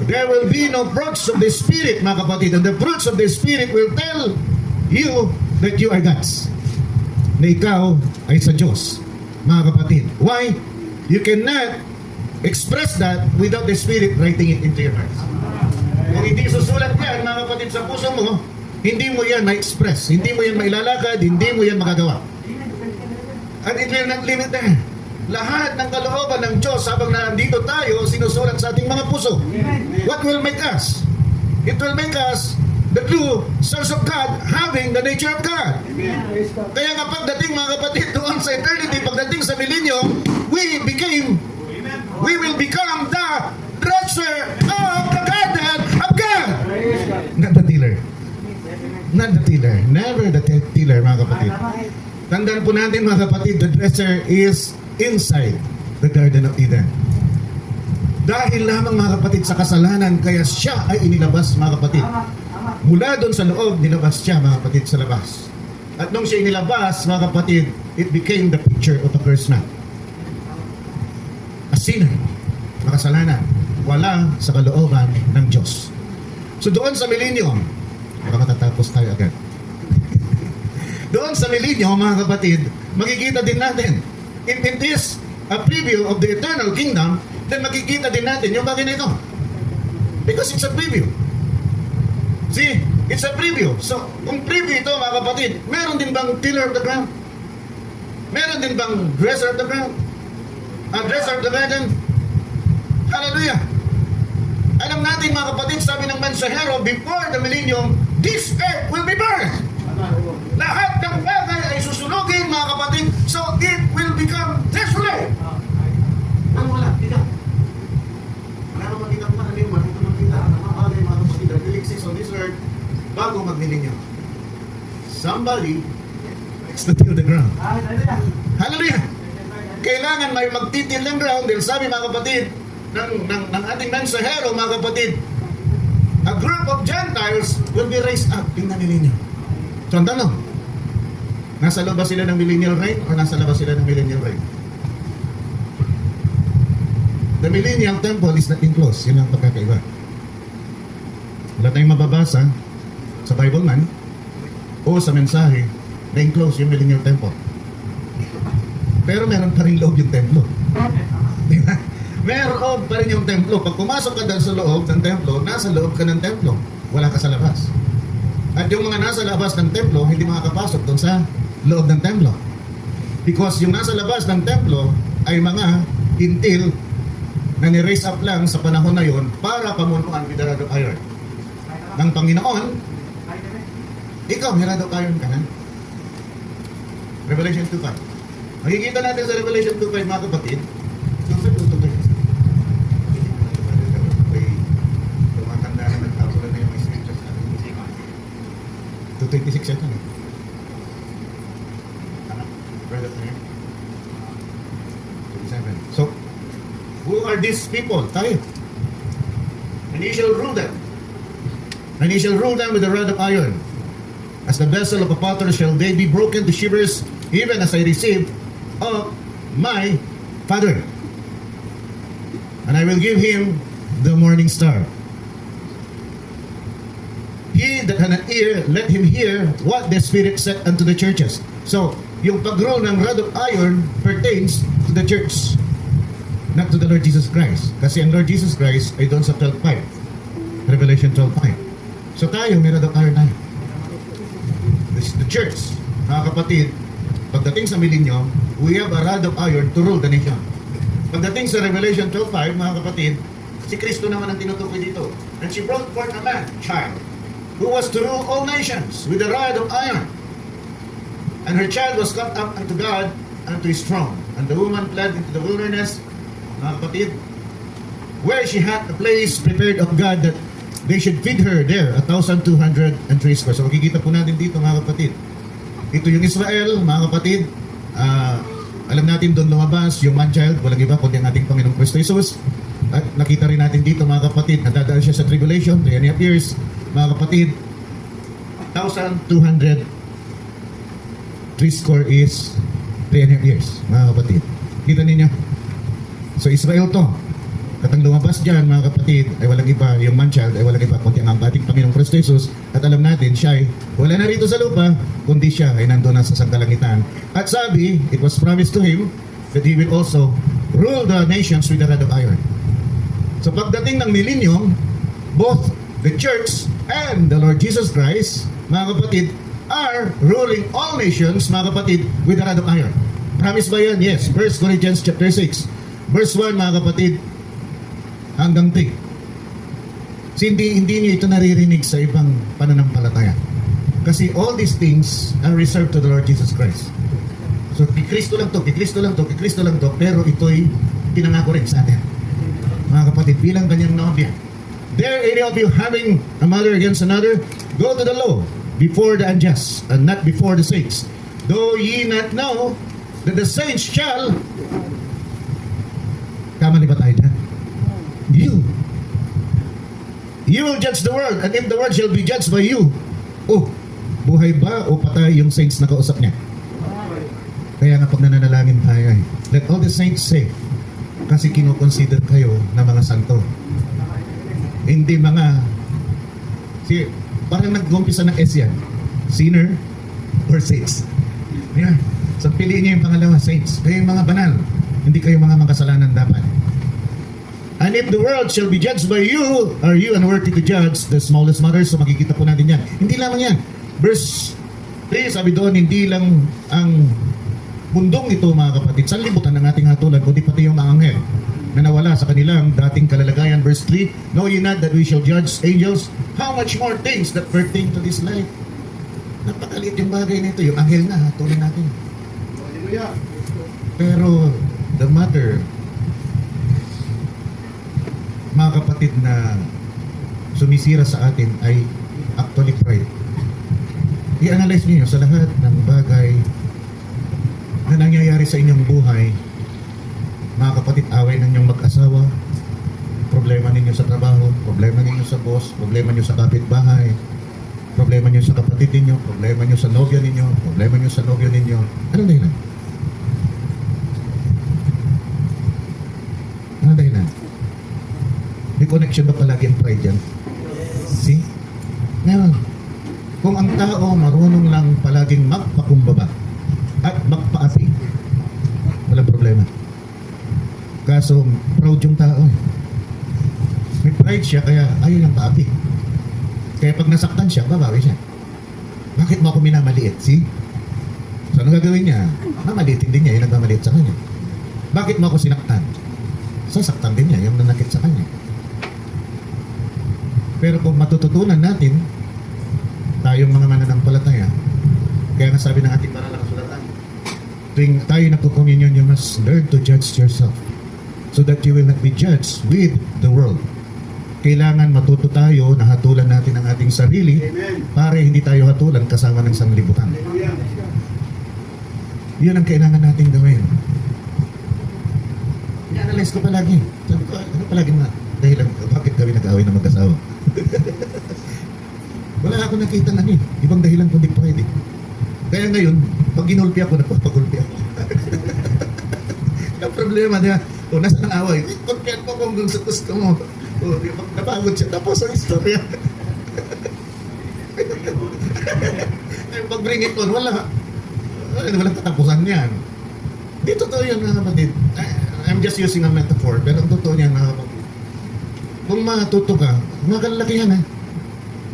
There will be no fruits of the Spirit, mga kapatid. And the fruits of the Spirit will tell you that you are God's. Na ikaw ay sa Diyos, mga kapatid. Why? You cannot express that without the Spirit writing it into your heart. Kung hindi susulat yan, mga kapatid, sa puso mo, hindi mo yan ma-express. Hindi mo yan mailalakad, hindi mo yan magagawa. And it will not limit there. Lahat ng kalooban ng Diyos habang nandito tayo, sinusulat sa ating mga puso. What will make us? It will make us the true sons of God, having the nature of God. Kaya kapag dating, mga kapatid, doon sa eternity, pagdating sa millennium, we will become the dresser of the garden of God. Not the tiller. Not the tiller. Never the tiller, mga kapatid. Tandaan po natin, mga kapatid, the dresser is inside the Garden of Eden. Dahil lamang, mga kapatid, sa kasalanan, kaya siya ay inilabas, mga kapatid. Mula doon sa loob, nilabas siya, mga kapatid, sa labas. At nung siya inilabas, mga kapatid, it became the picture of a cursed man. A sinner, makasalanan, wala sa kalooban ng Diyos. So doon sa millennium, baka matatapos tayo agad. Doon sa millennium, mga kapatid, makikita din natin, if it is a preview of the eternal kingdom, then makikita din natin yung bagay na ito. Because it's a preview. See, it's a preview. So, kung preview ito, mga kapatid, meron din bang tiller of the ground? Meron din bang dresser of the ground? A dresser of the garden? Hallelujah! Alam natin, mga kapatid, sabi ng mensahero, before the millennium, this earth will be burned. Lahat ng bagay ay susunugin, mga kapatid, so it will become desolate. Ano wala? Tidak. Wala naman kita kung ano yung marito makita. Ang mga bagay, mga kapatid, that will exist on this earth bago mag-millennium. Somebody likes to till the ground. Hallelujah! Kailangan may magtitil ng ground dahil sabi, mga kapatid, ng ating mensahero, mga kapatid, a group of Gentiles will be raised up in the millennium. So, ang tanong, nasa loob ba sila ng millennial reign o nasa labas sila ng millennial reign? The millennial temple is not enclosed. Yun ang pagkakaiba. Wala tayong mababasa sa Bible man o sa mensahe na enclosed yung millennial temple. Pero meron pa rin loob yung templo. Diba? Meron pa rin yung templo. Pag pumasok ka dahil sa loob ng templo, nasa loob ka ng templo. Wala ka sa labas. At yung mga nasa labas ng templo, hindi makakapasok doon sa loob ng templo. Because yung nasa labas ng templo ay mga hintil na ni-raise up lang sa panahon na yon para pamunuan with the rod of iron ng Panginoon. Ikaw, may rod of iron ka na. Revelation 2:5. Makikita natin sa Revelation 2:5, mga kapatid. Tumatanda na nagtapos na yung scriptures natin. 2:26 ito. Right up there. 27. So, who are these people? Tayo. And he shall rule them. And he shall rule them with a rod of iron. As the vessel of a potter shall they be broken to shivers, even as I received of my Father. And I will give him the morning star. He that had an ear, let him hear what the Spirit said unto the churches. So, yung pag-rule ng rod of iron pertains to the church, not to the Lord Jesus Christ. Kasi ang Lord Jesus Christ ay doon sa 12.5. Revelation 12.5. So tayo, may rod of iron tayo. This is the church. Mga kapatid, pagdating sa millennium, we have a rod of iron to rule the nation. Pagdating sa Revelation 12.5, mga kapatid, si Kristo naman ang tinutukoy dito. And she brought forth a man, child, who was to rule all nations with a rod of iron. And her child was caught up unto God, unto his throne. And the woman fled into the wilderness, mga kapatid, where she had a place prepared of God that they should feed her there, 1,203 square. So makikita po natin dito, mga kapatid. Ito yung Israel, mga kapatid. Alam natin doon lumabas yung man-child, walang iba kundi ang ating Panginoong Kristo Jesus. At nakita rin natin dito, mga kapatid, nadadaan siya sa tribulation, 3.5 years. Mga kapatid, 1,203 score is 3.5 years, mga kapatid. Kita ninyo? So Israel to. At ang lumabas dyan, mga kapatid, ay walang iba, yung man-child ay walang iba kundi ang ating Panginoong Kristo Jesus. At alam natin, siya ay wala na rito sa lupa, kundi siya ay nandun na sa sangkalangitan. At sabi, it was promised to him that he will also rule the nations with a rod of iron. So pagdating ng millennium, both the church and the Lord Jesus Christ, mga kapatid, are ruling all nations, mga kapatid, with a rod of iron. Promise ba yan? Yes. 1 Corinthians chapter 6. Verse 1, mga kapatid, hanggang 3. So, hindi niyo ito naririnig sa ibang pananampalataya. Kasi all these things are reserved to the Lord Jesus Christ. So, kay Kristo lang to, kay Kristo lang to, kay Kristo lang to, pero ito'y pinangako rin sa atin. Mga kapatid, bilang kanyang nobya. Dare any of you having a mother against another, go to the law before the unjust, and not before the saints. Though ye not know that the saints shall... Tama ni ba tayo dyan? You will judge the world, and if the world shall be judged by you. Oh, buhay ba o patay yung saints na kausap niya? Kaya nga pag nananalangin tayo, let all the saints say, kasi kinoconsider kayo na mga santo. Hindi mga, parang nag-umpisa ng S yan, sinner or saints. Ayan. So piliin niyo yung pangalawa, saints. Kayo yung mga banal, hindi kayo mga makasalanan dapat. And if the world shall be judged by you, are you unworthy to judge the smallest matters? So makikita po natin yan. Hindi lamang yan. Verse 3, sabi doon, hindi lang ang mundong ito, mga kapatid, sanlibutan ng ating hatulan, kundi pati yung mga anghel na nawala sa kanilang dating kalalagayan. Verse 3, know ye not that we shall judge angels? How much more things that pertain to this life? Napakaliit yung bagay nito. Yung anghel na, hatulan natin. Pero the matter, mga kapatid, na sumisira sa atin ay actually pride. I-analyze niyo sa lahat ng bagay na nangyayari sa inyong buhay, mga kapatid, away ng inyong mag-asawa, problema ninyo sa trabaho, problema ninyo sa boss, problema ninyo sa kapitbahay, problema ninyo sa kapatid ninyo, problema ninyo sa nobya ninyo, problema ninyo sa nobyo ninyo. Anong dahilan? Anong dahilan? May connection ba palagi ang pride yan? See? Ngayon, kung ang tao marunong lang palaging magpakumbaba at magpaapi, walang problema. Kaso, proud yung tao eh. May pride siya, kaya ayaw niyang paapi. Kaya pag nasaktan siya, babawi siya. Bakit mo ako minamaliit? See? So, ano gagawin niya? Mamaliitin din niya yung nagmamaliit sa kanya. Bakit mo ako sinaktan? Sasaktan din niya yung nanakit sa kanya. Pero kung matututunan natin, tayong mga mananampalataya, kaya nga sabi ng ating banal na kasulatan, tuwing tayo nagko-communion, you must learn to judge yourself so that you will not be judged with the world. Kailangan matuto tayo na hatulan natin ang ating sarili. Amen. Para hindi tayo hatulan kasama ng sanglibutan. Yun ang kailangan nating gawin. I-analyze ko palagi. Sabi ko, ano palagi na? dahilan bakit kami nag-away na mag-asawa. Wala ako nakita na ibang dahilan kundi pwede. Kaya ngayon, pag ginulpi ako, nagpapagulpi ako. Ang problema niya, nasa ng away, content mo kung sa gusto mo. Napagod siya, tapos ang istorya. Pag-bring it on, walang katapusan yan. Di totoo yan, mga kapatid. I'm just using a metaphor, pero ang totoo niyan, mga kapatid. Kung matuto ka, makalaki yan,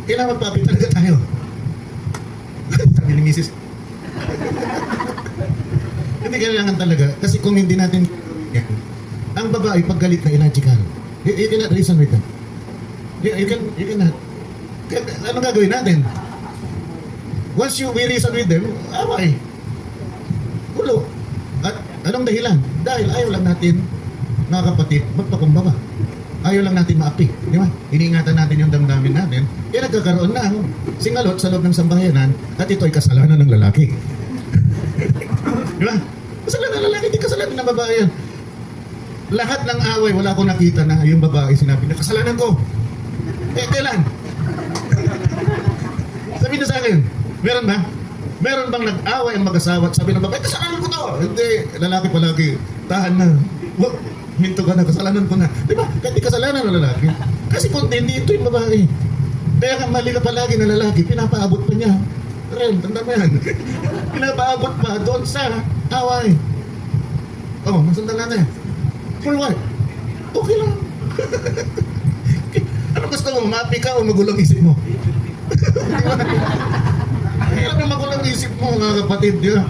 kailangan magpapit talaga tayo. Sabi ni Mrs. Hindi kailangan talaga. Kasi kung hindi natin yan, ang babae paggalit na illogical. You cannot reason with them. You cannot. Anong gagawin natin? Once we reason with them, away. Gulo. At anong dahilan? Dahil ayaw lang natin, mga kapatid, magpakumbaba. Ayaw lang natin maapi. Di ba? Iniingatan natin yung damdamin natin. Kaya nagkakaroon ng singalot sa loob ng sambahayanan at ito ay kasalanan ng lalaki. Di ba? Kasalanan ng lalaki, hindi kasalanan ng babae yan. Lahat ng away, wala akong nakita na yung babae sinabi na kasalanan ko. Kailan? Sabi na sa akin, meron ba? Meron bang nag-away ang mag-asawa at sabi ng babae, kasalanan ko to? Hindi, lalaki palagi, tahan na. Minto ka na, kasalanan ko na. Di ba? Hindi kasalanan ng lalaki. Kasi kung hindi ito yung babae. Kaya nga mali ka palagi na lalaki, pinapaabot pa niya. Ren, tanda mo yan. Pinapaabot pa doon sa away. Oh, masandala na. For what? Okay lang. Ano gusto mo? Maapi ka o magulang isip mo? Ano magulang isip mo, mga kapatid? Di ba?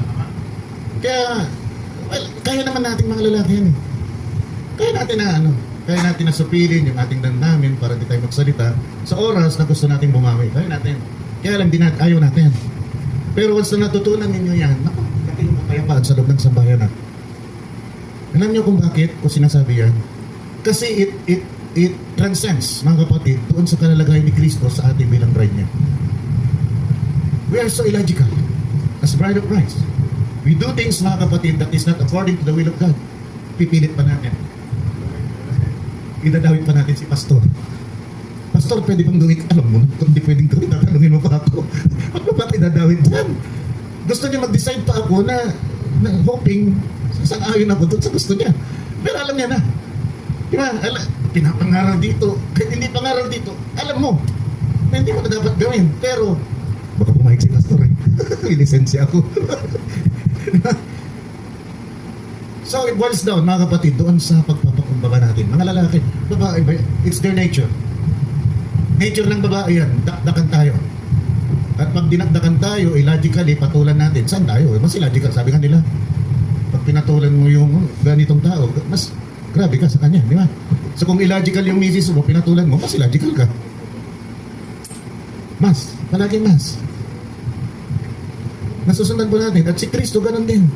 Kaya, well, kaya naman natin mga lalaki yan Kaya natin na supilin yung ating damdamin para di tayo magsalita sa oras na gusto nating bumawi. Kaya natin. Kaya lang ayaw natin. Pero once na natutunan ninyo yan, naku, natin mapayapaan sa loob ng sambahayanan. Alam niyo kung bakit ko sinasabi yan? Kasi it transcends, mga kapatid, doon sa kalalagayan ni Kristo sa ating bilang bride niya. We are so illogical as bride of Christ. We do things, mga kapatid, that is not according to the will of God. Pipilit pa natin. Idadawit pa natin si pastor. Pastor, pwede bang gawin? Alam mo, kung hindi pwedeng gawin, tatanungin mo pa ako. Ano ba idadawit dyan? Gusto niya mag-decide pa ako na hoping sang-ayon ako doon sa gusto niya. Pero alam niya na. Di ba? Pinapangaral dito. Kahit hindi pangaral dito, alam mo na hindi mo na dapat gawin. Pero, baka pumayag si pastor May lisensya ako. So it boils down, mga kapatid, doon sa pagpapakumbaba natin. Mga lalaki, babae, it's their nature. Nature ng babae yan, dakdakan tayo. At pag dinakdakan tayo, illogically, patulan natin. Saan tayo? Mas illogical, sabi nga nila. Pag pinatulan mo yung ganitong tao, mas grabe ka sa kanya, di ba? So kung illogical yung misis mo, pinatulan mo, mas illogical ka. Mas, palaging mas. Nasusundan po natin. At si Kristo, ganun din.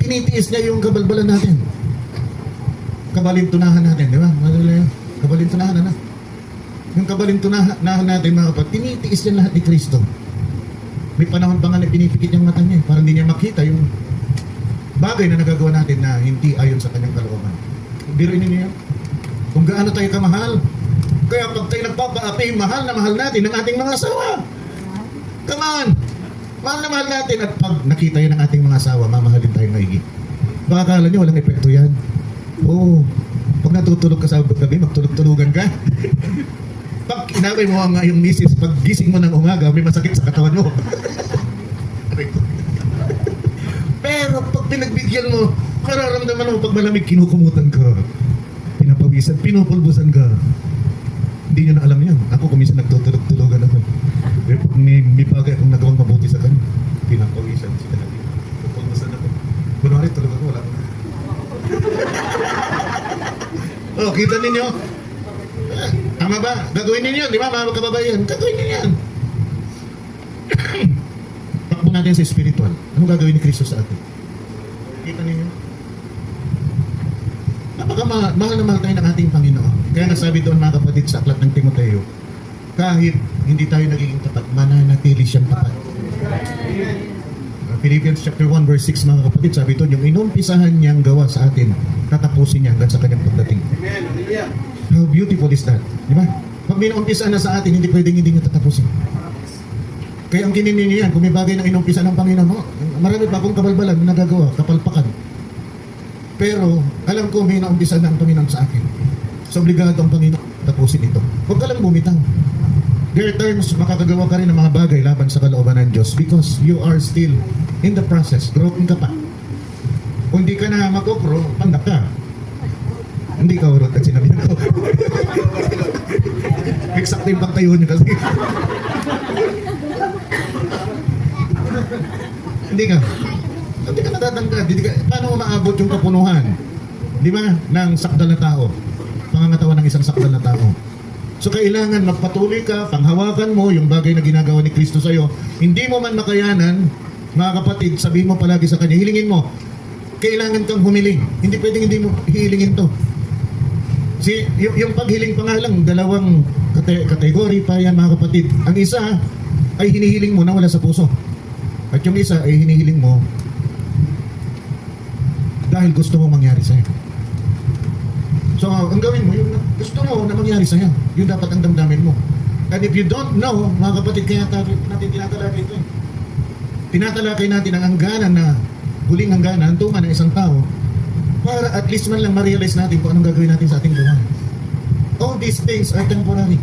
Tinitiis niya yung kabalbalan natin. Kabalintunahan natin, di ba? Kabalintunahan na. Yung kabalintunahan natin, mga kapatid, tinitiis niya lahat ni Kristo. May panahon pa nga na pinipikit yung mata niya, para hindi niya makita yung bagay na nagagawa natin na hindi ayon sa kanyang kalooban. Biruin niyo yan. Kung gaano tayo kamahal. Kaya pag tayo nagpapaapi, mahal na mahal natin ang ating mga asawa. Come on! Mahal na mahal natin at pag nakita yun ng ating mga asawa, mamahalin tayo maigi. Baka kala nyo walang epekto yan. Oo. Pag natutulog ka sa gabi, magtulog-tulugan ka. Pag inaway mo ang iyong misis, pag gising mo ng umaga, may masakit sa katawan mo. Pero pag pinagbigyan mo, mararamdaman mo pag malamig, kinukumutan ka. Pinapawisan, pinupulbusan ka. Hindi nyo na alam yan. Ako kuminsan nagtutulog-tulugan ako. Pero pag may bagay akong nagawang mabuti sa kanya, pinapawisan si kanali. Pupulbusan ako. Kunwari, tulog ako, wala ko na. Oh, kita ninyo? Tama ba? Gagawin ninyo, di ba mga kababayan? Gagawin ninyo yan. Takbo natin sa spiritual. Anong gagawin ni Kristo sa atin? Kita ninyo? Mahal na mahal tayo ng ating Panginoon. Kaya nasabi doon, mga kapatid, sa aklat ng Timoteo, kahit hindi tayo nagiging tapat, mananatili siyang tapat. Philippians chapter 1 verse 6 mga kapatid, sabi ito, yung inumpisahan niyang gawa sa atin, tatapusin niya hanggang sa kanyang pagdating. Amen. Hallelujah. How beautiful is that? Di ba? Pag minumpisahan na sa atin, hindi pwedeng hindi niya tatapusin. Kaya ang kininin niya yan, kung may bagay na inumpisahan ng Panginoon mo, marami pa akong kabalbalan na nagagawa, kapalpakan. Pero alam ko may naumpisahan na ang Panginoon sa akin. So obligado ang Panginoon tapusin ito. Huwag ka lang bumitaw. There are times makakagawa ka rin ng mga bagay laban sa kalooban ng Diyos because you are still in the process. Growing ka pa. Kung hindi ka na mag-grow, pandak ka. Hindi ka urot at sinabi ko. Exact yung pagtayo niyo kasi. Hindi ka. Hindi ka natatangkad. Paano mo maabot yung kapunuhan? Di ba? Ng sakdal na tao. Pangangatawan ng isang sakdal na tao. So kailangan magpatuloy ka, panghawakan mo yung bagay na ginagawa ni Kristo sa'yo. Hindi mo man makayanan, mga kapatid, sabihin mo palagi sa Kanya, hilingin mo. Kailangan kang humiling. Hindi pwedeng hindi mo hihilingin to. Yung paghiling pa nga lang, dalawang kategory pa yan mga kapatid. Ang isa ay hinihiling mo na wala sa puso. At yung isa ay hinihiling mo dahil gusto mo mangyari sa'yo. So ang gawin mo, yung gusto mo na mangyari sa'yo, yun dapat ang damdamin mo. And if you don't know, mga kapatid, kaya natin tinatalakay ito. Tinatalakay natin ang hangganan na huling hangganan, tuman ng isang tao, para at least man lang ma-realize natin kung anong gagawin natin sa ating buhay. All these things are temporary.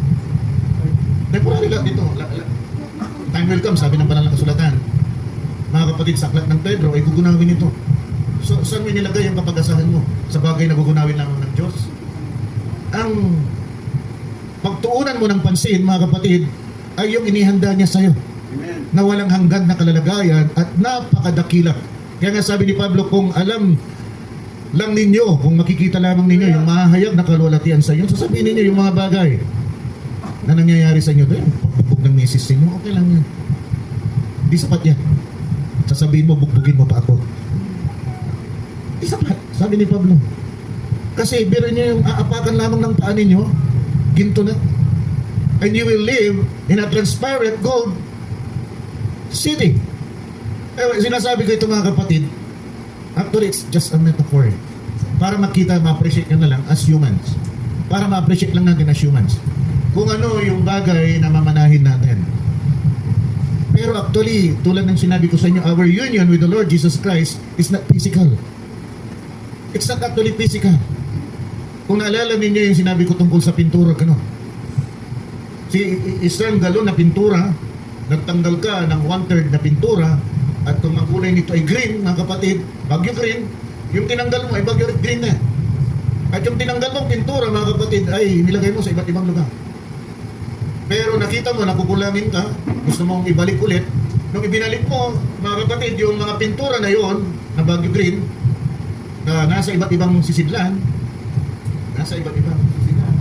Temporary lang dito. Time will come, sabi ng banal na kasulatan. Mga kapatid, sa aklat ng Pedro ay gugunawin ito. So, saan mo nilagay ang kapag-asahan mo? Sa bagay na gugunawin lamang ng Diyos? Ang pagtuunan mo ng pansin, mga kapatid, ay yung inihanda niya sa'yo. Amen. Na walang hanggan na kalalagayan at napakadakila. Kaya nga sabi ni Pablo, kung alam lang ninyo, kung makikita lamang ninyo yung mahahayag na kalwalatian sa inyo, sasabihin ninyo yung mga bagay na nangyayari sa inyo. Doon, pagbubog ng misis ninyo, okay lang yan. Di sapat yan. Sasabihin mo, bugbugin mo pa ako. Di sapat, sabi ni Pablo. Kasi biro niyo yung aapakan lamang ng paa ninyo, ginto na. And you will live in a transparent gold city. Sinasabi ko ito mga kapatid, actually it's just a metaphor. Para makita, ma-appreciate nyo na lang as humans. Para ma-appreciate lang natin as humans. Kung ano yung bagay na mamanahin natin. Pero actually, tulad ng sinabi ko sa inyo, our union with the Lord Jesus Christ is not physical. It's not actually physical. Kung naalala ninyo yung sinabi ko tungkol sa pintura, ano? Si isang galon na pintura, nagtanggal ka ng 1/3 na pintura, at kung ang kulay nito ay green, mga kapatid, bagyo green, yung tinanggal mo ay bagyo green na. At yung tinanggal mong pintura, mga kapatid, ay nilagay mo sa iba't ibang lugar. Pero nakita mo, nakukulangin ka, gusto mong ibalik ulit. Nung ibinalik mo, mga kapatid, yung mga pintura na yon na bagyo green, na nasa iba't ibang sisidlan, nasa iba't ibang sisidlan.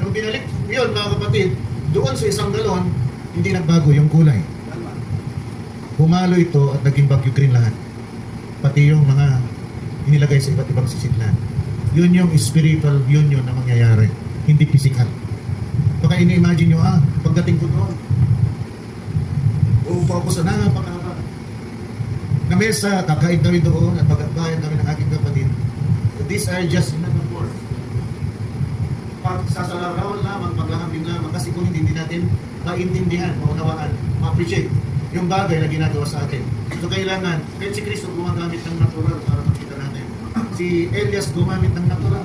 Nung binalik yun, mga kapatid, doon sa isang galon, hindi nagbago yung kulay. Humalo ito at naging bagyo green lahat. Pati yung mga inilagay sa iba't ibang sisidlan. Yun yung spiritual union na mangyayari, hindi physical. Baka ini-imagine nyo, pagdating ko doon, uupo ako sa napakahaba na mesa, kakain kami doon at pagkabayan kami ng aking kapatid. These are just metaphor. Pag sasalarawan lamang, paglahambing lamang, kasi kung hindi natin maintindihan, maunawaan, ma-appreciate yung bagay na ginagawa sa atin. So kailangan, kahit si Kristo gumagamit ng natural para makita natin. Si Elias gumamit ng natural.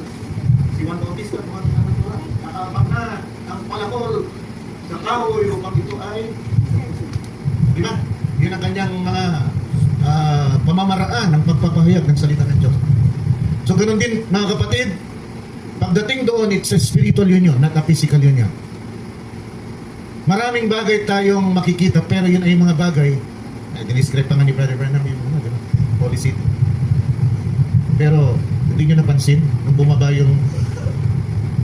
Si Juan Bautista gumamit ng natural. Nakapag na ang palakol sa kahoy upang ito ay, di ba? Yun ang kanyang mga pamamaraan ng pagpapahayag ng salita ng Diyos. So ganun din mga kapatid, pagdating doon, it's a spiritual union, not a physical union. Maraming bagay tayong makikita, pero yun ay mga bagay na diniscribe pa nga ni Brother Bernam yung policy. Pero hindi nyo napansin, nung bumaba yung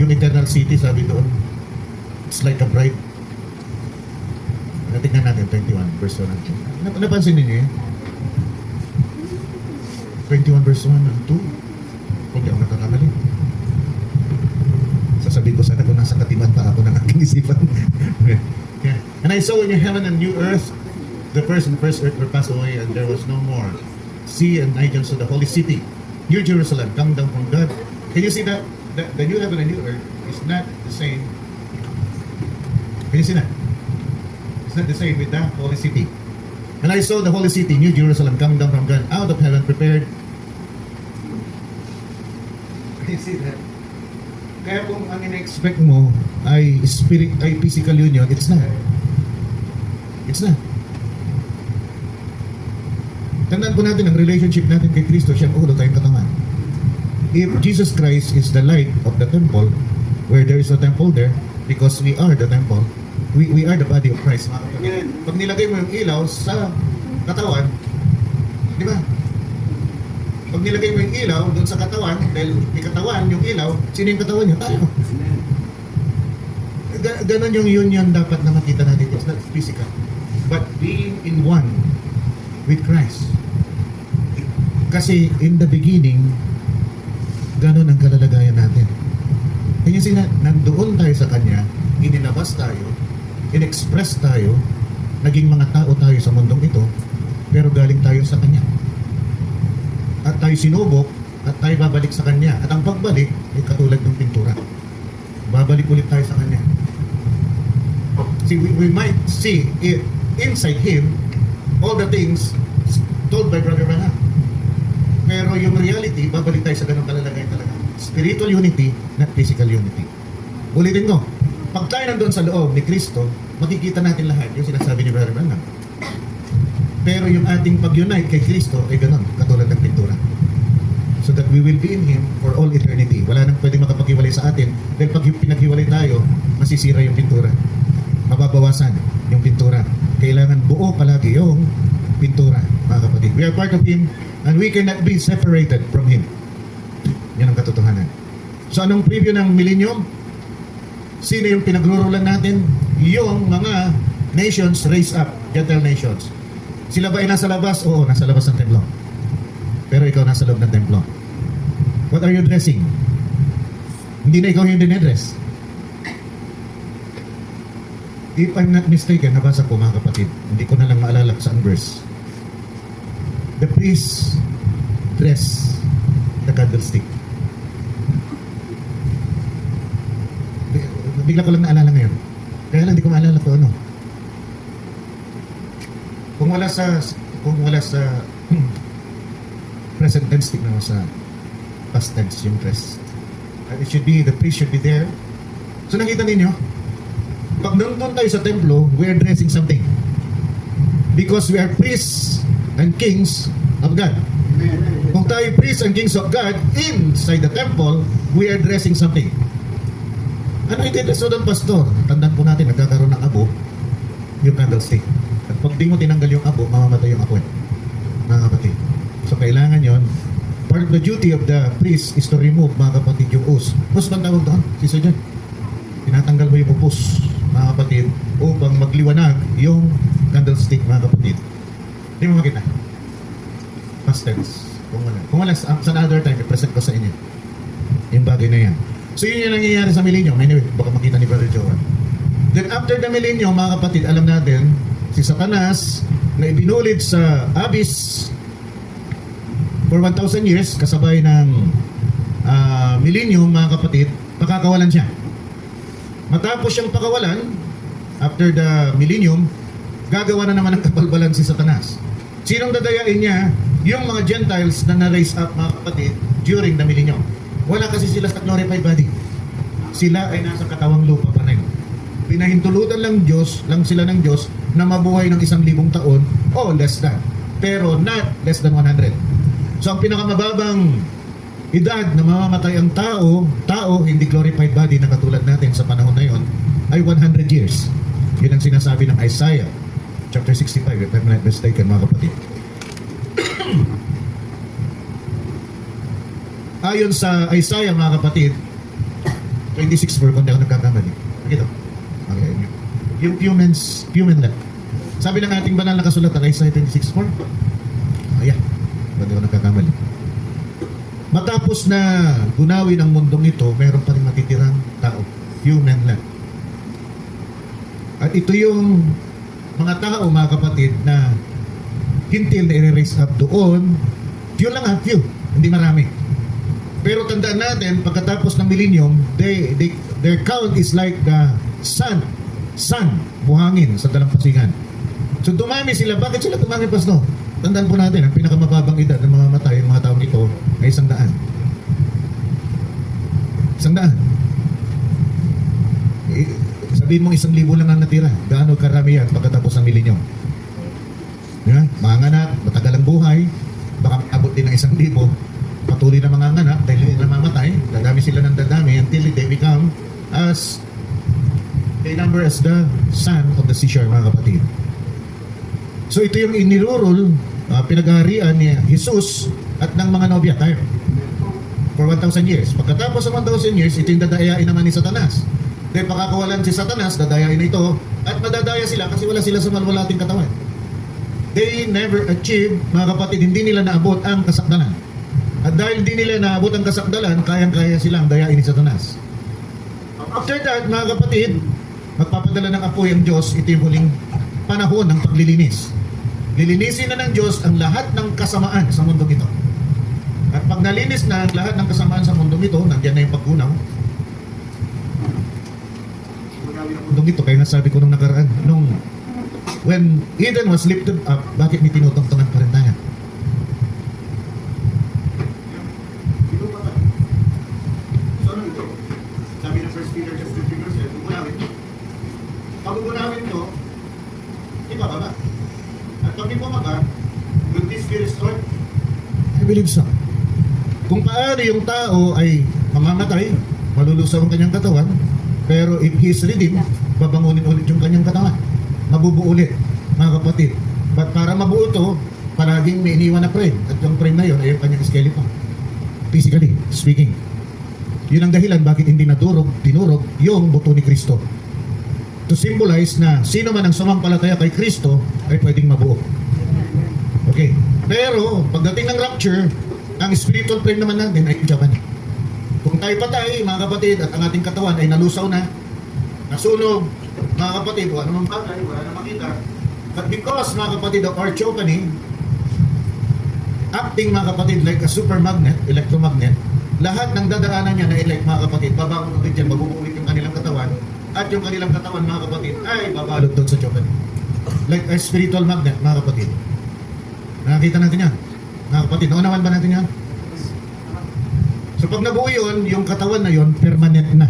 eternal city, sabi doon, it's like a bride. Tingnan natin, 21 verse 1 and 2. Napansin ninyo yun? 21 verse 1 and 2. Huwag ako nakakamali. Sasabihin ko sana kung nasa katiman pa ako ng aking isipan. Yeah. And I saw in your heaven and new earth, the first and first earth were passed away, and there was no more. See, and I can saw the holy city, New Jerusalem, come down from God. Can you see that? The new heaven and new earth is not the same. Can you see that? It's not the same with the holy city. And I saw the holy city, New Jerusalem, come down from God, out of heaven, prepared. Can you see that? Kaya kung ang ina-expect mo ay spirit, ay physical union, it's not. It's not. Tandaan po natin ang relationship natin kay Kristo, siyang ulo, tayong katawan. If Jesus Christ is the light of the temple, where there is a temple there, because we are the temple, we are the body of Christ. Pag nilagay mo yung ilaw sa katawan, di ba? Pag nilagay mo yung ilaw doon sa katawan, dahil may katawan, yung ilaw, sino yung katawan niya? Tayo. Ganon yung union dapat na makita natin. It's not physical. But being in one with Christ. Kasi in the beginning, ganon ang kalalagayan natin. Kaya sila, nandoon tayo sa Kanya, inilabas tayo, in-express tayo, naging mga tao tayo sa mundong ito, pero galing tayo sa Kanya. At tayo sinubok, at tayo babalik sa Kanya. At ang pagbalik ay katulad ng pintura. Babalik ulit tayo sa Kanya. See, we might see it inside Him, all the things told by Brother Branham. Pero yung reality, babalik tayo sa ganong kalalagay talaga. Spiritual unity, not physical unity. Ulitin ko, pag tayo nandun sa loob ni Kristo, makikita natin lahat yung sinasabi ni Brother Branham. Pero yung ating pag-unite kay Kristo ay ganon, katulad ng pintura. So that we will be in Him for all eternity. Wala nang pwede makapaghiwalay sa atin dahil pag pinaghiwalay tayo, masisira yung pintura. Mababawasan yung pintura. Kailangan buo palagi yung pintura, mga kapatid. We are part of Him and we cannot be separated from Him. Yan ang katotohanan. So anong preview ng millennium? Sino yung pinagrurulan natin? Yung mga nations raise up, Gentile nations. Sila ba ay nasa labas? Oo, nasa labas ng templo. Pero ikaw nasa loob ng templo. What are you dressing? Hindi na ikaw yung dinedress. If I'm not mistaken, nabasa ko mga kapatid, hindi ko na lang maalala saan verse. The priest dress the candlestick. Bigla ko lang naalala ngayon. Kaya lang hindi ko maalala ko ano. Kung wala sa present tense, tignan mo sa past tense yung dress. It should be, the priest should be there. So nakita ninyo, pag nandun tayo sa templo, we are dressing something. Because we are priests and kings of God. Kung tayo priests and kings of God inside the temple, we are dressing something. Ano i-dress doon, pastor? Tandaan po natin, nagkakaroon ng abo, yung candlestick. At pag di mo tinanggal yung abo, mamamatay yung apoy. Mga kapatid. So kailangan yon. Part of the duty of the priest is to remove, mga kapatid, yung us. Us bang tawag doon? Sisa dyan. Tinatanggal mo yung upos, mga kapatid, upang magliwanag yung candlestick, mga kapatid. Hindi mo makita. Past tense. Kung wala, sa another time, i-present ko sa inyo yung bagay na yan. So yun yung nangyayari sa millennium. Anyway, baka makita ni Brother Joel. Then after the millennium, mga kapatid, alam natin, si Satanas na ibinulid sa abyss for 1,000 years, kasabay ng millennium, mga kapatid, pakakawalan siya. Matapos siyang pakawalan, after the millennium, gagawa na naman ng kabalbalan si Satanas. Sinong dadayain niya? Yung mga Gentiles na na-raise up, mga kapatid, during the millennium. Wala kasi sila sa glorified body. Sila ay nasa katawang lupa pa rin. Pinahintulutan lang sila ng Diyos na mabuhay ng 1,000 taon o less than. Pero not less than 100. So ang pinakamababang edad na mamamatay ang tao, hindi glorified body na katulad natin sa panahon na yon, ay 100 years. Yun ang sinasabi ng Isaiah chapter 65, if I'm not mistaken, mga kapatid. Ayon sa Isaiah, mga kapatid, 26:4, kung di ako nagkakamali. Pakita. Okay. Yung Pumenlet. Sabi ng ating banal na kasulatan, Isaiah 26:4. Ayan. Kung di ako nagkakamali. Matapos na gunawin ang mundong ito, meron pa rin matitirang tao. Human land. At ito yung mga tao, mga kapatid, na hintil na i-raise up doon, few lang ha, few, hindi marami. Pero tandaan natin, pagkatapos ng millennium, their count is like the sun, buhangin sa dalampasigan. So dumami sila. Bakit sila dumami, Pastor? Tandaan po natin, ang pinakamababang edad ng mga matay, yung mga taong ito, ay 100. 100. Sabihin mong 1,000 lang ang natira. Gaano karami yan pagkatapos ng millennium? Yeah? Mga anak, matagal ang buhay, baka abot din ng 1,000. Patuloy na mga anak, dahil hindi na mamatay, dadami sila ng dadami until they become as they number as the sand of the seashore, mga kapatid. So ito yung inirurol, pinag-aharian ni Jesus at ng mga nobya tayo for 1,000 years. Pagkatapos ng 1,000 years, ito yung dadayain naman ni Satanas. Dahil pakakawalan si Satanas, dadayain na ito, at madadaya sila kasi wala sila sa malwalating katawan. They never achieve, mga kapatid, hindi nila naabot ang kasakdalan. At dahil hindi nila naabot ang kasakdalan, kayang-kaya silang dayain ni Satanas. After that, mga kapatid, magpapadala ng apoy ang Diyos, ito yung huling panahon ng paglilinis. Lilinisin na ng Diyos ang lahat ng kasamaan sa mundong ito. At pag nalinis na ang lahat ng kasamaan sa mundong ito, nandiyan na yung paggunaw. Mundong ito, kaya nasabi ko nung nakaraan, when Eden was lifted up, bakit may tinutungtungan pa rin tayo? Sabi ng 1 Peter chapter 3 verse 7, bugunawin ito. Pag bugunawin ito, ibababa. At pag ibababa, will this be restored? I believe so. Kung paano yung tao ay mamamatay, malulusaw ang kanyang katawan, pero if he is redeemed, babangunin ulit yung kanyang katawan. Mabubuo ulit, mga kapatid. But para mabuo ito, palaging may iniwan na frame. At yung frame na yun ay yung kanyang skeleton. Physically speaking. Yun ang dahilan bakit hindi tinurog yung buto ni Kristo. To symbolize na sino man ang sumampalataya kay Kristo ay pwedeng mabuo. Okay. Pero pagdating ng rapture, ang spiritual frame naman natin ay Japan. Kung tayo patay, mga kapatid, at ang ating katawan ay nalusaw na, nasunog, mga kapatid, wala namang bagay, wala namang makita. But because, mga kapatid, of our chokening, acting, mga kapatid, like a super magnet, electromagnet, lahat ng dadaanan niya na elect, mga kapatid, babangon ulit yan, mabubuulit yung kanilang katawan, at yung kanilang katawan, mga kapatid, ay babalot doon sa chokening. Like a spiritual magnet, mga kapatid. Nakakita natin yan. Mga kapatid, naunawan ba natin yan? So pag nabuo yun, yung katawan na yun, permanent na.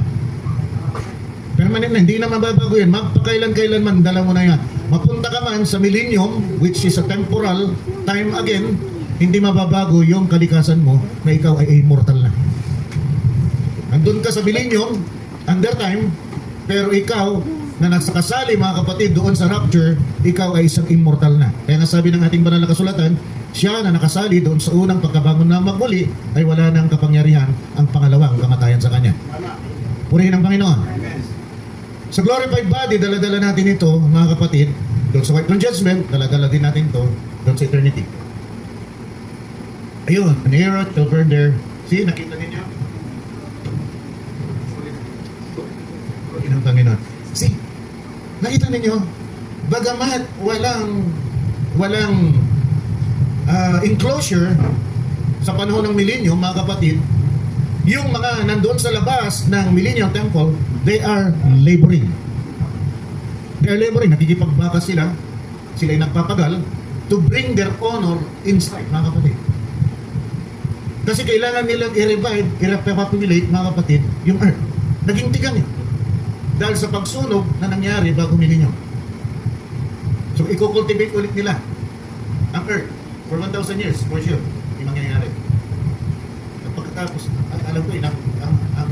Permanent na, hindi na mababago yan. Magpakailan-kailan man, dala mo na yan. Mapunta ka man sa millennium, which is a temporal time again, hindi mababago yung kalikasan mo na ikaw ay immortal na. Andun ka sa millennium, under time, pero ikaw na nasakasali, mga kapatid, doon sa rapture, ikaw ay isang immortal na. Kaya nasabi ng ating banal na kasulatan, siya na nakasali doon sa unang pagkabangon na magmuli ay wala nang kapangyarihan ang pangalawang kamatayan sa kanya. Purihin ang Panginoon. Sa glorified body, dala-dala natin ito, mga kapatid, doon sa white throne judgment, dala-dala din natin ito doon sa eternity. Ayun, an era till burn there. See, nakita ninyo? Purihin ang Panginoon. See, nakita ninyo, bagamat walang enclosure sa panahon ng millennium, mga kapatid, yung mga nandoon sa labas ng Millennium Temple, they are laboring. They are laboring. Nakikipagbakas sila. Sila ay nagpapagal to bring their honor inside, mga kapatid. Kasi kailangan nilang i-revive, i-repopulate, mga kapatid, yung earth. Naging tigang eh. Dahil sa pagsunog na nangyari bago millennium. So, i-cultivate ulit nila ang earth for 1,000 years, for sure, yung mangyayari. At pagkatapos, alam ko, ang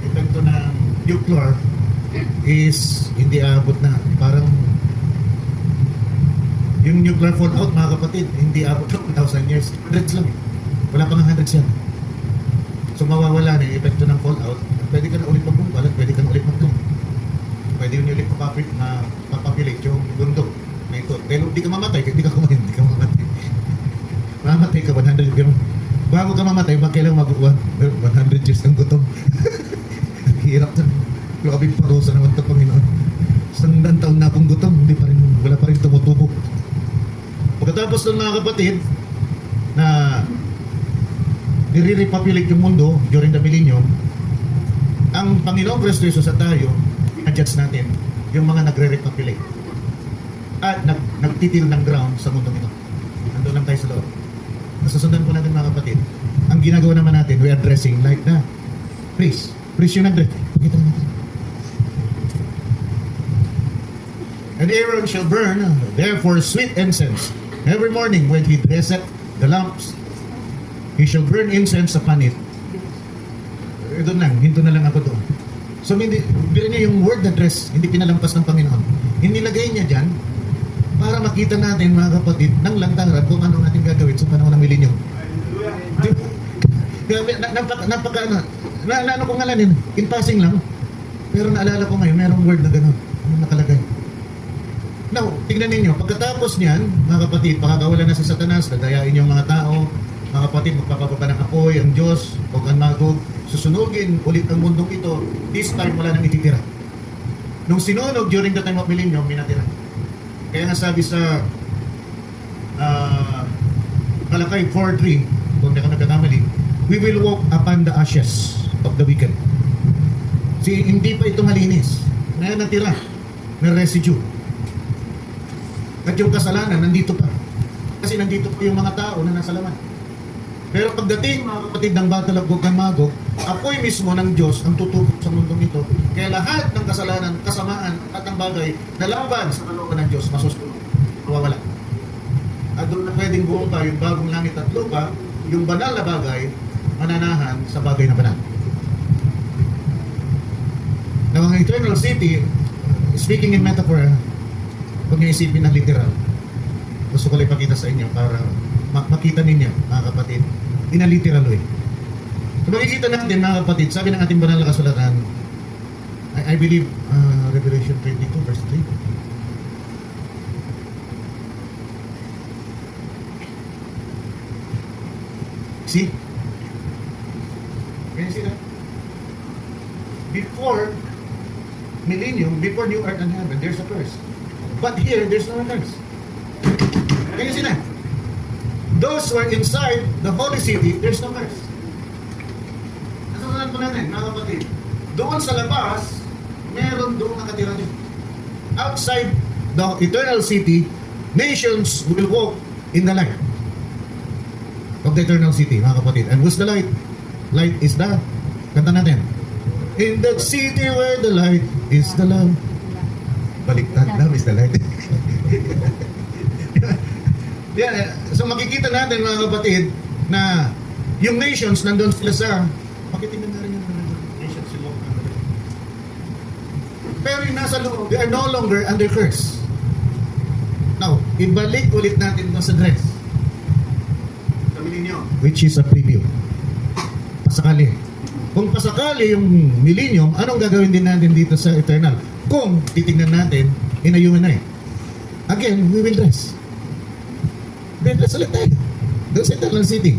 epekto ng nuclear is hindi abot na. Parang yung nuclear fallout, mga kapatid, hindi abot ng 1,000 years. Hundreds lang. Wala pang hundreds yan. So mawawala na yung epekto ng fallout. Pwede ka na ulit magbungkal at pwede ka na ulit magtung. Pwede yun ulit papapilate yung bundok na ito. Pero hindi ka mamatay, hindi ka kumain, hindi ka mamatay. Mamatay ka 100 years. Bago ka mamatay, kailang mag-100 years ng gutom. Hirap na. Grabe parusa naman ito, Panginoon. 100 taon na akong gutom, wala pa rin Pagkatapos ng mga kapatid, na nire-repopulate yung mundo during the millennium, ang Panginoong Kristo Jesus at tayo, adjust natin yung mga nagre-repopulate at nagtitil ng ground sa mundo ito. Nandun lang tayo sa loob. Nasusundan po natin mga kapatid. Ang ginagawa naman natin, we are dressing like that. Please yung nag-dress. Pakita natin. And Aaron shall burn, therefore, sweet incense every morning when he dresseth the lamps. He shall burn incense upon it. Doon lang, hinto na lang ako doon. So, hindi niya yung word na dress, hindi pinalampas ng Panginoon. Inilagay niya dyan para makita natin, mga kapatid, ng lantaran kung ano natin gagawin sa panahon ng millennium. Naano ko nga lang, in passing lang, pero naalala ko ngayon, merong word na gano'n. Ano nakalagay? Now, tignan ninyo, pagkatapos niyan, mga kapatid, pakakawala na si Satanas, dadayain yung mga tao, mga kapatid, magpapababa ng apoy, ang Diyos, o ang Magog, susunugin ulit ang mundong ito, this time wala nang ititira. Nung sinunog during the time of millennium, minatira. Kaya nga sabi sa Malakay 4:3, kung hindi ako nagkakamali, we will walk upon the ashes of the wicked. Hindi pa ito malinis. Ngayon natira, may residue. At yung kasalanan, nandito pa. Kasi nandito pa yung mga tao na nasa laman. Pero pagdating, mga kapatid, ng Battle of Gog and Magog, apoy mismo ng Diyos ang tutupok sa mundong ito. Kaya lahat ng kasalanan, kasamaan, at ang bagay na laban sa kalooban ng Diyos, masusunod. Mawawala. At doon na pwedeng bumunta yung bagong langit at lupa, yung banal na bagay, mananahan sa bagay na banal. Now, ang eternal city, speaking in metaphor, huwag niyo isipin ng literal. Gusto ko lang ipakita sa inyo para makita ninyo, mga kapatid, in a literal way. So, makikita natin, mga kapatid, sabi ng ating banal na kasulatan, I believe, Revelation 22, verse 3. See? Can you see that? Before millennium, before new earth and heaven, there's a curse. But here, there's no curse. Can you see that? Those who are inside the holy city, there's no curse. Nasasalan po natin, mga kapatid. Doon sa labas, meron doon nakatira din. Outside the eternal city, nations will walk in the light of the eternal city, mga kapatid. And who's the light? Light is the, kanta natin. In that city where the light is the love. Baliktad, love is the light. Yeah, so makikita natin, mga kapatid, na yung nations nandun sila sa, makitingnan na rin yung nations sila. Pero yung nasa loob, they are no longer under curse. Now, ibalik ulit natin ito sa dress. Sabi ninyo, which is a preview. Pasakali. Kung pasakali yung millennium, anong gagawin din natin dito sa eternal? Kung titignan natin in a human eye. Again, we will dress. Dress ulit tayo. Doon sa eternal city.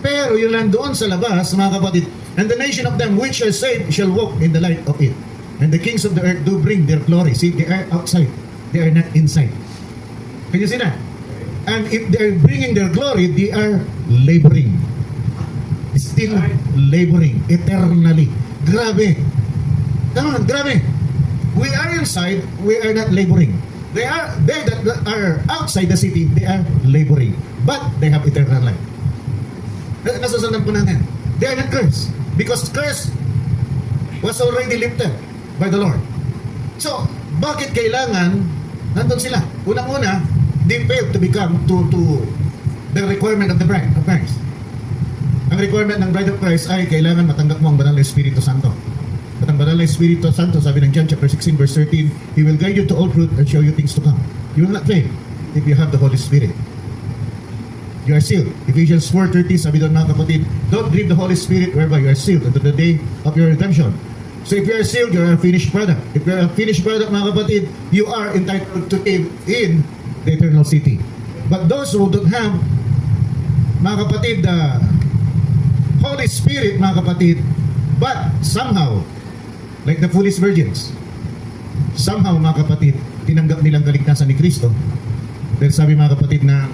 Pero yun lang doon sa labas, mga kapatid, and the nation of them which are saved shall walk in the light of it. And the kings of the earth do bring their glory. See, they are outside. They are not inside. Can you see that? And if they are bringing their glory, they are laboring. Still laboring eternally. Grabe. Come on, grabe. We are inside, we are not laboring. They that are outside the city, they are laboring. But they have eternal life. Nasusundan po natin. They are not cursed. Because curse was already lifted by the Lord. So, bakit kailangan nandun sila? Unang-una, they failed to become to the requirement of the bride of Christ. Ang requirement ng bride of Christ ay kailangan matanggap mo ang banal na Espiritu Santo. At ang banal na Espiritu Santo, sabi ng John chapter 16 verse 13, He will guide you to all truth and show you things to come. You will not fail if you have the Holy Spirit. You are sealed. Ephesians 4:30, sabi doon, mga kapatid, don't grieve the Holy Spirit whereby you are sealed unto the day of your redemption. So if you are sealed, you are a finished product. If you are a finished product, mga kapatid, you are entitled to live in the eternal city. But those who don't have, mga kapatid, the Holy Spirit, mga kapatid, but somehow, like the foolish virgins, somehow, mga kapatid, tinanggap nilang kaligtasan ni Kristo, Dahil sabi mga kapatid na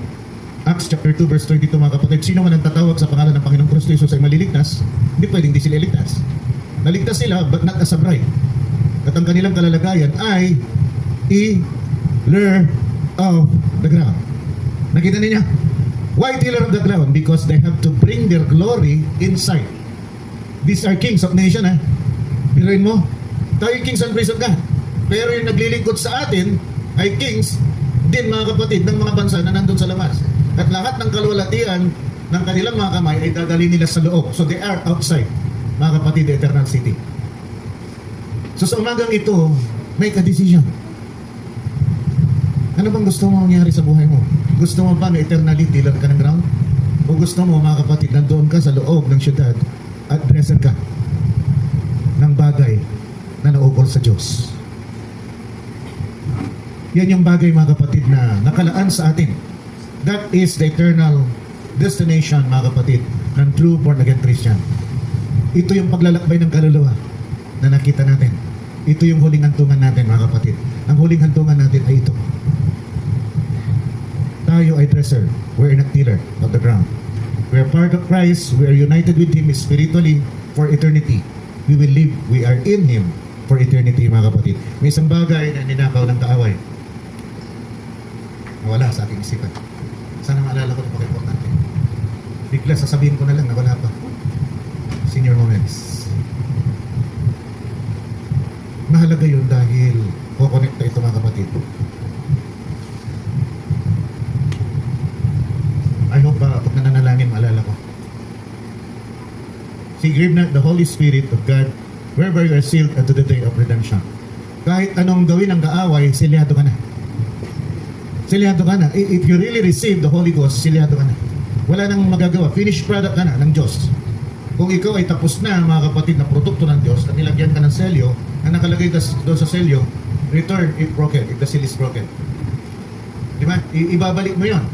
Acts chapter 2 verse 22 mga kapatid, sino man ang tatawag sa pangalan ng Panginoong Kristo Jesus ay maliligtas, hindi pwedeng di sila iligtas. Naligtas sila but not as a bride. At ang kanilang kalalagayan ay tiller of the ground. Nakita niya? Why tiller of the ground? Because they have to bring their glory inside. These are kings of nation, ha? Biruin mo, tayo kings and priests of God. Pero yung naglilingkod sa atin ay kings din mga kapatid ng mga bansa na nandun sa labas. At lahat ng kalwalatian ng kanilang mga kamay ay dadali nila sa loob. So they are outside, mga kapatid, the eternal city. So sa umagang ito, make a decision. Ano bang gusto mo mangyari sa buhay mo? Gusto mo ba na eternally tiller ka ng ground? O gusto mo mga kapatid, nandoon ka sa loob ng syudad at dresser ka ng bagay na naukol sa Diyos? Yan yung bagay mga kapatid na nakalaan sa atin. That is the eternal destination mga kapatid ng true born again Christian. Ito yung paglalakbay ng kaluluwa na nakita natin. Ito yung huling hantungan natin mga kapatid. Ang huling hantungan natin ay ito. Tayo ay dresser. We're not tiller of the ground. We're part of Christ. We are united with Him spiritually for eternity. We will live. We are in Him for eternity mga kapatid. May isang bagay na ninakaw ng kaaway. Nawala sa aking isipan. Sana maalala ko na pag-importante. Bigla sasabihin ko na lang na wala pa. Senior moments. Mahalaga yun dahil kukonekta ito mga kapatid. I hope pag nananalangin maalala ko. See, grieve not the Holy Spirit of God whereby you are sealed unto the day of redemption. Kahit anong gawin ng kaaway, silyado ka na. Silyado ka na. If you really receive the Holy Ghost, silyado ka na. Wala nang magagawa. Finished product ka na ng Diyos. Kung ikaw ay tapos na, mga kapatid, na produkto ng Diyos, at nilagyan ka ng selyo, na nakalagay doon sa selyo, return if broken, if the seal is broken. Di ba? Ibabalik mo yon.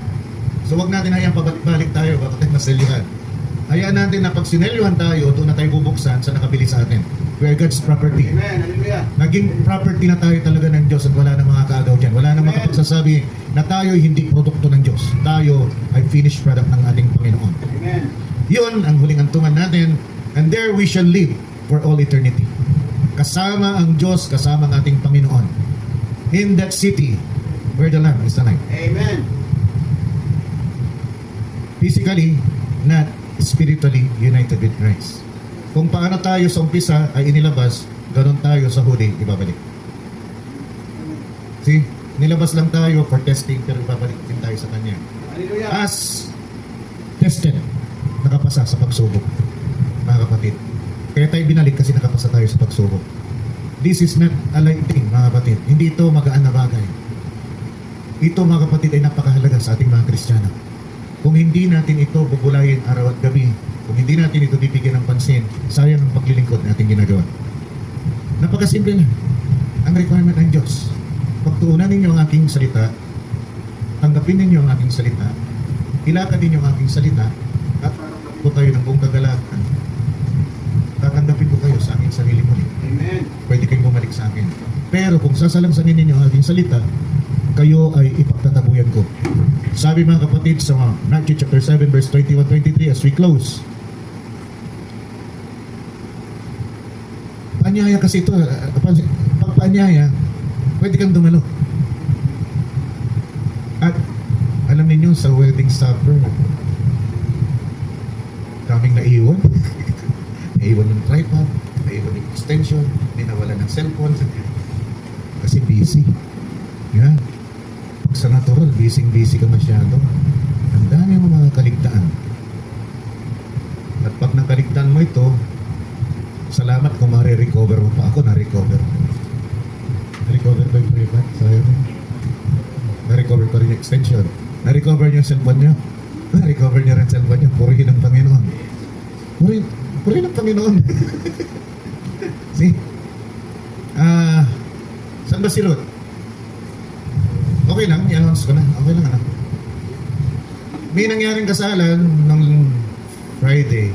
So wag natin hayang pabalik tayo kapatid na selyuhan. Hayaan natin na pag sinelyuhan tayo, doon na tayo bubuksan sa nakabili sa atin. We are God's property. Amen. Hallelujah. Naging property na tayo talaga ng Diyos at wala na mga kaagaw dyan. Wala na makapagsasabi na tayo ay hindi produkto ng Diyos. Tayo ay finished product ng ating Panginoon. Amen. Yun ang huling hantungan natin, and there we shall live for all eternity. Kasama ang Diyos, kasama ang ating Panginoon. In that city where the Lamb is alive. Amen. Physically, not spiritually united with Christ. Kung paano tayo sa umpisa ay inilabas, ganon tayo sa huli, ibabalik. See? Nilabas lang tayo for testing, pero ibabalik din tayo sa Kanya. Hallelujah. As tested, nakapasa sa pagsubok, mga kapatid. Kaya tayo binalik kasi nakapasa tayo sa pagsubok. This is not a light thing, mga kapatid. Hindi ito magaan na bagay. Ito, mga kapatid, ay napakahalaga sa ating mga Kristiyano. Kung hindi natin ito bubulayin araw at gabi, kung hindi natin ito bibigyan ng pansin, sayang ang paglilingkod natin ginagawa. Napakasimple na. Ang requirement ng Diyos. Pagtuunan ninyo ang aking salita, tanggapin ninyo ang aking salita, ilakad ninyo ang aking salita, at po kayo ng buong kagalakan, tatanggapin ko kayo sa aking sarili mo. Amen. Pwede kayong bumalik sa akin. Pero kung sasalamsanin ninyo ang aking salita, kayo ay ipagtatabuyan ko. Sabi mga kapatid sa Matthew chapter 7 verse 21-23 as we close. Paanyaya kasi ito. Pag paanyaya, pwede kang dumalo. At alam niyo sa wedding supper, kaming naiwan. Naiwan ng tripod, naiwan ng extension, ninawala ng cellphone. Kasi busy. Yan. Pag sa natural, busy ka masyado. Ang dami mo mga kaligtaan. At pag nakaligtaan mo ito, salamat kung marirecover mo pa. Ako na-recover. Na-recover ba yung tripod? Na-recover ko rin yung extension. Na-recover niyo yung cellphone niyo. Na-recover niyo rin yung cellphone niyo. Purihin ang Panginoon. Purihin ang Panginoon. See? Saan ba si Ruth? Okay lang, i-announce ko na. Okay lang, anak. May nangyaring kasalan nung Friday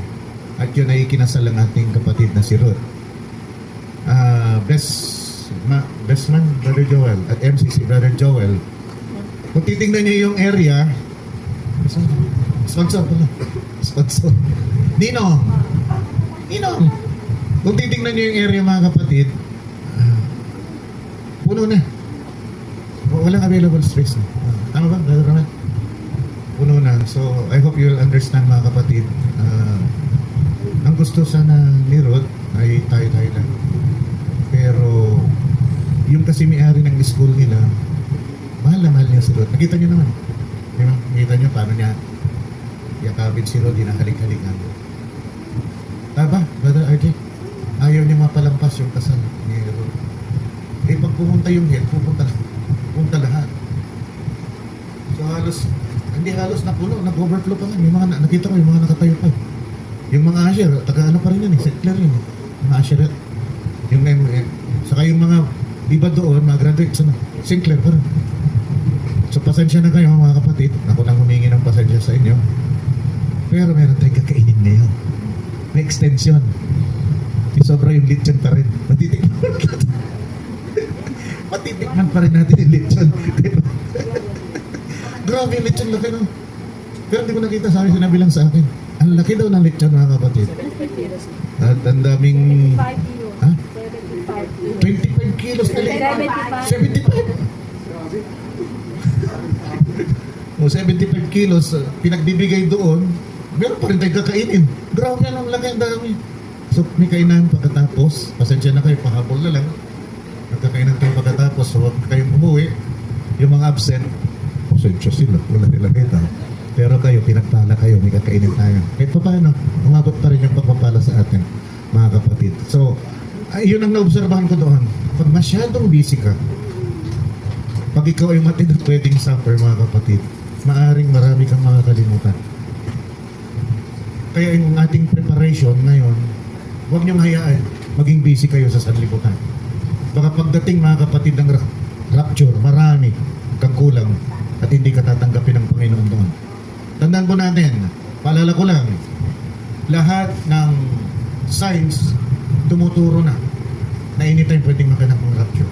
at yun ay kinasal ang ating kapatid na si Ruth. Best man, Brother Joel, at MCC, Brother Joel, Kung titingnan niyo yung area, sponsor pala. Sponsor. Ninong. Kung titingnan niyo yung area mga kapatid, puno na. Walang available space na. Tama ba? Brother Ramel? Puno na. So, I hope you'll understand mga kapatid. Ang gusto sana ni Rod ay tayo-tayo lang. Pero, yung kasi may-ari ng school nila, mahal na mahal niya si Rod. Nakita niyo naman. Diba? Nakita niyo paano niya yakabin si Rod, hinahalik-halikan. Taba, Brother RJ? Ayaw niya mapalampas yung kasal ni Rod. Eh, pag pumunta yung head, pupunta lahat. So, hindi halos na puno, nag-overflow pa nga. Yung mga, nakita ko, yung mga nakatayo pa. Yung mga usher, taga-ano pa rin yun, St. Clair yun. Mga usher, yung saka yung mga iba doon, mga graduate sa St. Clair pa rin. So, pasensya na kayo mga kapatid. Ako nang humingi ng pasensya sa inyo. Pero meron tayong kakainin ngayon. May extension. Yung sobra yung lechon pa rin. Matitikman pa rin natin yung lechon. Grabe yung lechon, laki no? Pero hindi ko nakita, sa akin, sinabi lang sa akin. Ang laki daw ng lechon mga kapatid. At ang daming... 5 kilos. Ha? 75 25 kilos kilos. na lechon. 75? O 75 kilos, pinagbibigay doon, meron pa rin tayong kakainin. Grabe yan, ang laki, ang dami. So, may kainan pagkatapos. Pasensya na kayo, pahabol na lang. Nagkakainan kayo pagkatapos, so huwag kayong umuwi. Yung mga absent, pasensya sila, wala nila kita. Pero kayo, pinagpala kayo, may kakainin tayo. Kahit pa paano, umabot pa rin yung pagpapala sa atin, mga kapatid. So, yun ang naobserbahan ko doon. Pag masyadong busy ka, pag ikaw ay matindot pwedeng suffer, mga kapatid, maaring marami kang makakalimutan. Kaya yung ating preparation ngayon, huwag niyong hayaan, maging busy kayo sa sanlibutan. Baka pagdating mga kapatid ng rapture, marami kang kulang at hindi ka tatanggapin ng Panginoon doon. Tandaan po natin, paalala ko lang, lahat ng signs tumuturo na anytime pwedeng maganap ang rapture.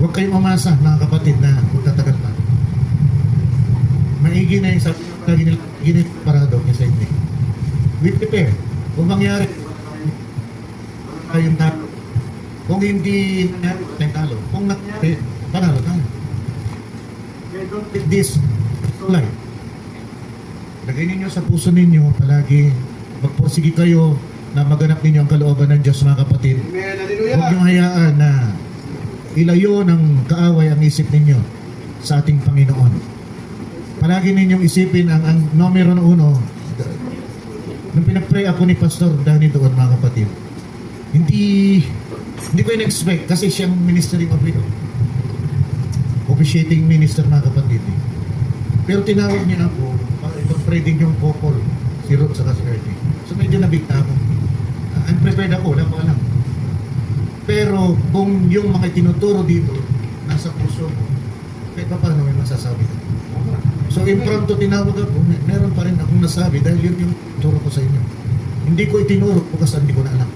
Huwag kayong umasa mga kapatid na magtatagal pa. Maigi na yung sabi ginit parado kay Saint Nick. We prepare. Kung mangyari ayun na, kung hindi nangyari tayong talo, kung nangyari, panalo tayo. Don't take this life. Lagay ninyo sa puso ninyo palagi, magpursige kayo na maganap ninyo ang kalooban ng Diyos mga kapatid. Huwag niyong hayaan na ilayo ng kaaway ang isip ninyo sa ating Panginoon. Palagi ninyong isipin ang numero 1. Nung pinag-pray ako ni Pastor Danny doon mga kapatid, hindi ko in-expect kasi siyang ministering officiating minister mga kapatid. Pero tinawag niya ako, pag-pray din yung couple, si Ruth sa si Ernie. So medyo nabigta ako. Unprepared ako, wala ko alam. Pero kung yung mga tinuturo dito, nasa puso mo, kahit pa paano may masasabi ka. So impromptu tinawag ako, meron pa rin akong nasabi dahil yun yung turo ko sa inyo. Hindi ko itinuro ko kasi hindi ko na alam.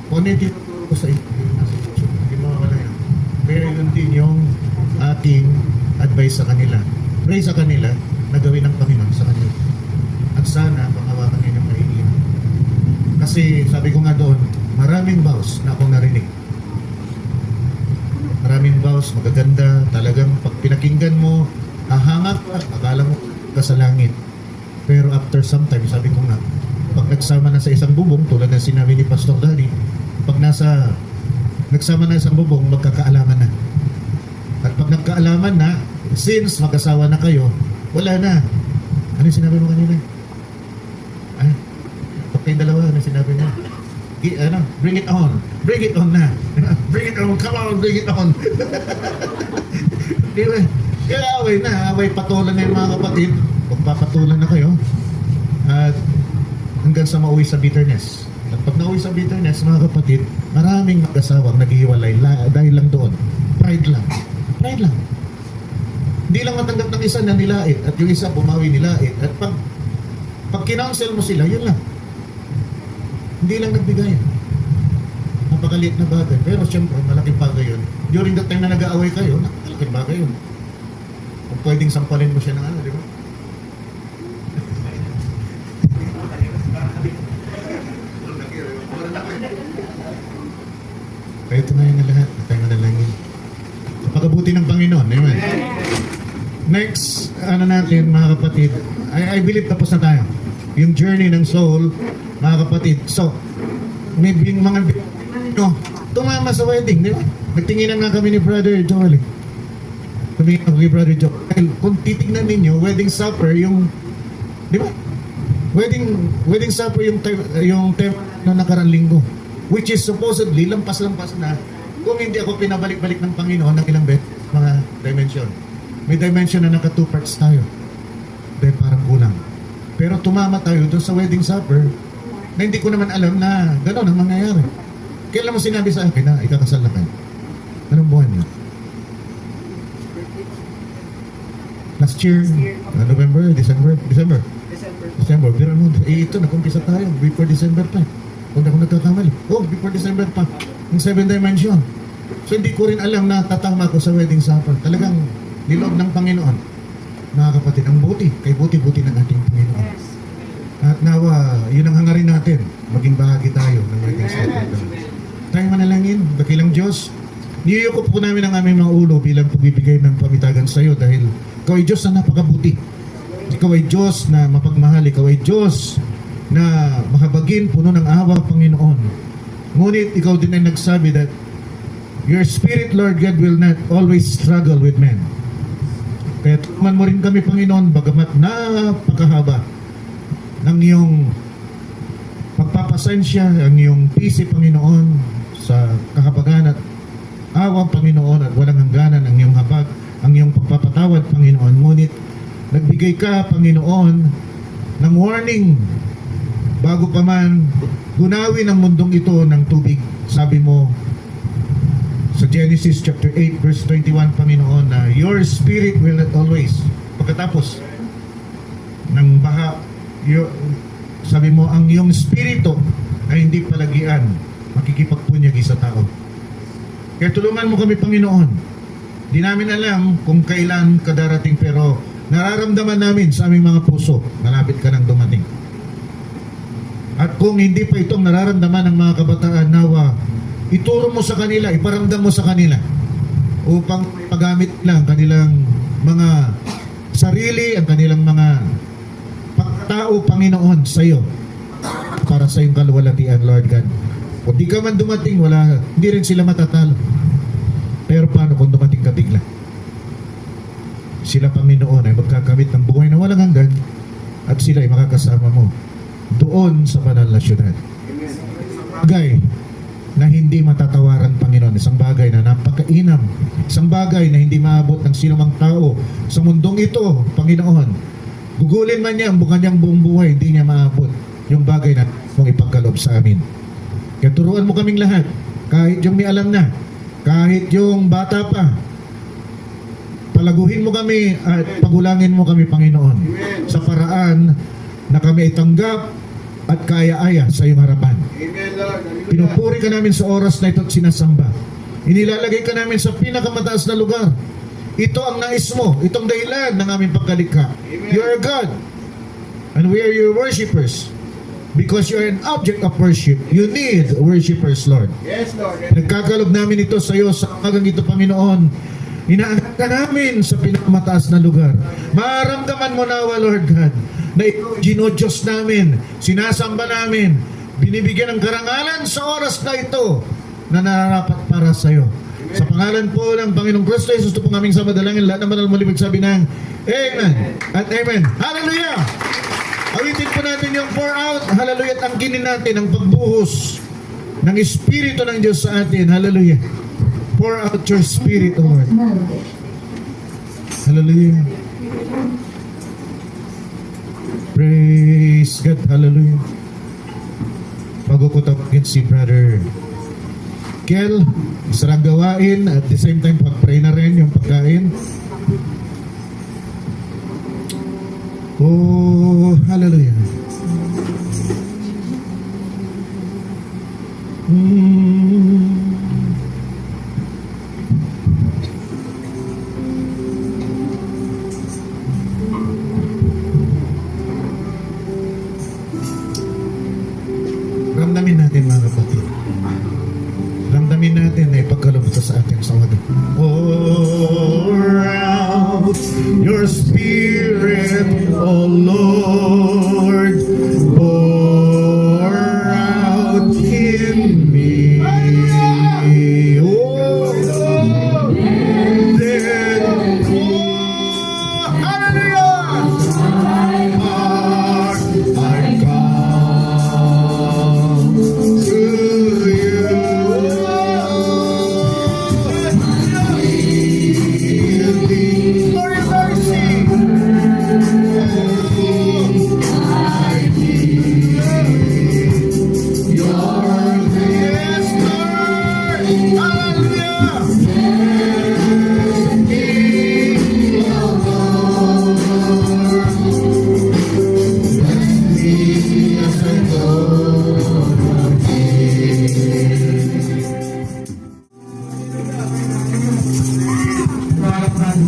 Kung ano yung tinuturo ko sa inyo, nasa puso, hindi mawawala yan. Pero yun din yung ating advice sa kanila. Pray sa kanila na gawin ng Panginoon sa kanila. At sana panghawakan ninyo yung kahilingan. Kasi sabi ko nga doon, maraming vows na akong narinig. Maraming vows, magaganda, talagang pag pinakinggan mo, hahangak ka, akala mo ka sa langit. Pero after some time, sabi ko nga, pag nagsama na sa isang bubong, tulad ng sinabi ni Pastor Danny, pag nagsama na isang bubong, magkakaalaman na. At pag nagkaalaman na, since mag-asawa na kayo, wala na. Ano yung sinabi mo kanina? Pag kayong dalawa, ano sinabi mo? Bring it on. Bring it on na. Bring it on. Come on, bring it on. Di ba? Kaya away na. Away patulan na yung mga kapatid. Pagpapatulan na kayo. At hanggang sa mauwi sa bitterness. At pag nauwi sa bitterness, mga kapatid, maraming mag-asawang naghihiwalay dahil lang doon. Pride lang. Pride lang. Hindi lang matanggap ng isa na nilait at yung isa bumawi nilait. At pag kinounsel mo sila, yun lang. Hindi lang nagbigay. Napakaliit na bagay. Pero siyempre, malaking bagay yun. During that time na nag-aaway kayo, malaking bagay yun. Kung pwedeng sampalin mo siya ng ano, di ba? Kaya ito na yung lahat. Kaya na lang yun. Sa pagkabuti ng Panginoon. Amen. Next, ano natin mga kapatid, I believe tapos na tayo. Yung journey ng soul, mga kapatid. So, may mga no, tumama sa wedding, di ba? Nagtinginan nga kami ni Brother Joel. Tumingin ako kay Brother Joel. Kung titignan ninyo, wedding supper, yung, di ba? Wedding supper yung tema na nakarang linggo. Which is supposedly, lampas-lampas na kung hindi ako pinabalik-balik ng Panginoon ng ilang mga dimension. May dimension na naka 2 parts tayo. Dahil parang kulang. Pero tumama tayo doon sa wedding supper na hindi ko naman alam na gano'n ang mangyayari. Kailan mo sinabi sa akin na ikakasal na kayo? Anong buwan niyo? Last year, November, December. Pero mo, ito, nag-umpisa tayo. Before December pa. Kung ako nagkakamali. Before December pa. Yung 7 dimension. So, hindi ko rin alam na tatama ko sa wedding supper. Talagang niloob ng Panginoon. Mga kapatid, ang buti. Kay buti-buti ng ating Panginoon. At nawa, yun ang hangarin natin. Maging bahagi tayo ng wedding supper. Tayo manalangin. Dakilang Diyos. Niyuyukop po namin ang aming mga ulo bilang pagbibigay ng pamitagan sa iyo dahil ikaw ay Diyos na napakabuti. Ikaw ay Diyos na mapagmahal. Ikaw ay Diyos na mahabagin, puno ng awa, Panginoon. Ngunit ikaw din ay nagsabi that your Spirit, Lord God, will not always struggle with men. Kaya tulungan mo rin kami, Panginoon, bagamat napakahaba ng iyong pagpapasensya, ang iyong pisi, Panginoon, sa kahabagan at awa, Panginoon, at walang hangganan ang iyong habag, ang iyong pagpapatawad, Panginoon. Ngunit nagbigay ka, Panginoon, ng warning bago pa man gunawin ang mundong ito ng tubig. Sabi mo sa Genesis chapter 8 verse 21, Panginoon, na your spirit will not always, pagkatapos ng baha, sabi mo, ang iyong spirito ay hindi palagian makikipagpunyagi sa tao. Kaya tulungan mo kami, Panginoon. Di namin alam kung kailan ka darating, pero nararamdaman namin sa aming mga puso, malapit ka nang dumating. At kung hindi pa itong nararamdaman ng mga kabataan, nawa, ituro mo sa kanila, iparamdam mo sa kanila upang magamit lang kanilang mga sarili, ang kanilang mga pagkatao, Panginoon, sa iyo para sa iyong kaluwalhatian, Lord God. Kung di ka man dumating, hindi rin sila matatalo. Pero paano kung dumating ka bigla? Sila, Panginoon, ay magkakamit ng buhay na walang hanggan at sila ay makakasama mo doon sa banal na syudad. Bagay na hindi matatawaran, Panginoon. Isang bagay na napakainam. Isang bagay na hindi maabot ng sinumang tao sa mundong ito, Panginoon. Gugulin man niya ang kanyang buong buhay, hindi niya maabot yung bagay na mong ipagkaloob sa amin. Kaya turuan mo kaming lahat, kahit yung may alam na, kahit yung bata pa, palaguhin mo kami at pagulangin mo kami, Panginoon, sa paraan na kami itanggap at kaya-aya sa iyong harapan. Pinupuri ka namin sa oras na ito at sinasamba. Inilalagay ka namin sa pinakamataas na lugar. Ito ang nais mo, itong dahilan ng aming pagkalikha. You are God, and we are your worshipers. Because you are an object of worship, you need worshipers, Lord. Yes, Lord. Nagkakalob namin ito sa iyo sa umagang ito, Panginoon. Inaangkat ka namin sa pinakamataas na lugar. Maramdaman mo nawa, Lord God, na ikaw ginodiyos namin, sinasamba namin, binibigyan ng karangalan sa oras na ito na nararapat para sa iyo. Sa pangalan po ng Panginoong Kristo Jesus, ito po aming samadalangin, lahat naman ang malibig sabi ng Amen at Amen. Hallelujah! Awitin po natin yung pour out. Hallelujah. At angkinin natin ang pagbuhos ng Espiritu ng Diyos sa atin. Hallelujah. Pour out your Spirit, O Lord. Hallelujah. Praise God. Hallelujah. Bago ko tawagin si Brother Kel, sarang gawain at the same time pag-pray na rin yung pagkain. Oh, hallelujah.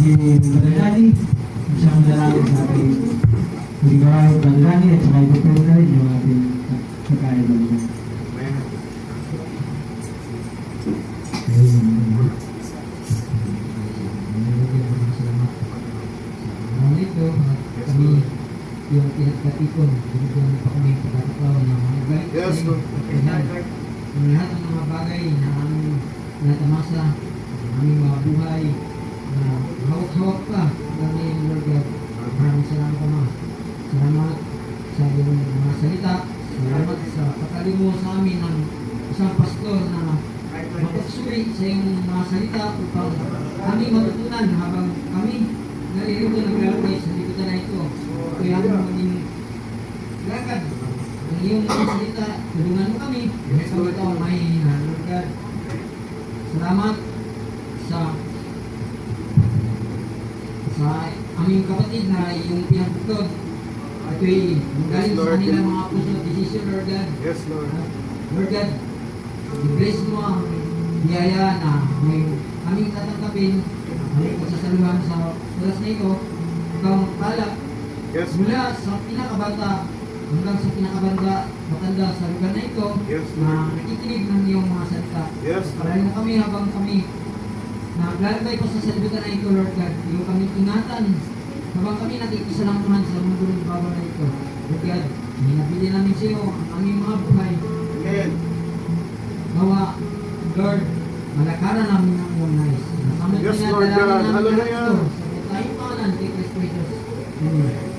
si Madalani, siyang lalaki sa ating ligaw, Madalani, at saka ipupulong na rin yung ating pagkain ng Ito, kami yung pinagkatipon, binigyan pa kami pagkakataon ng mga galit. Yes, Lord. Ang lahat ng mga bagay na aming natamasa, ang aming mga buhay, na hawak-hawak pa hanggang ngayon, Lord God. Maraming salamat Ama. Salamat sa iyong mga salita. Salamat sa pagkaling mo sa amin ng isang pastor na mapagsuri sa iyong mga salita upang aming matutunan habang kami naririto naglalagay sa liputan na ito. Kaya mo maging lagad ang iyong mga salita. Tulungan mo kami. Ito ito ang mahihina. Lord God. Salamat sa aming kapatid na iyong pinagtutod. Ito'y magaling sa kanilang mga puso at desisyon, Lord God. Yes, Lord. Lord God, i-bless mo ang biyaya na may aming tatanggapin, aming pagsasaluhan sa oras na ito, ikaw magpalak Yes, mula sa pinakabata hanggang sa pinakabanda, matanda sa lugar na ito, Yes, na nakikinig ng iyong mga salita. Yes, Parahin mo kami habang kami naglalagay pa sa salita na ito, Lord God. Iyong kami ingatan habang kami nakikisalampuhan sa mundo ng bago na ito. Lord God, hinabili namin sa iyo ang aming mga buhay. Amen. Gawa, Lord, malakaran namin ang iyong nais. Nasamot Yes, na Lord God. dalangin namin Hallelujah. lahat ito. Sa tayong pangalan kay Christ Jesus. Amen.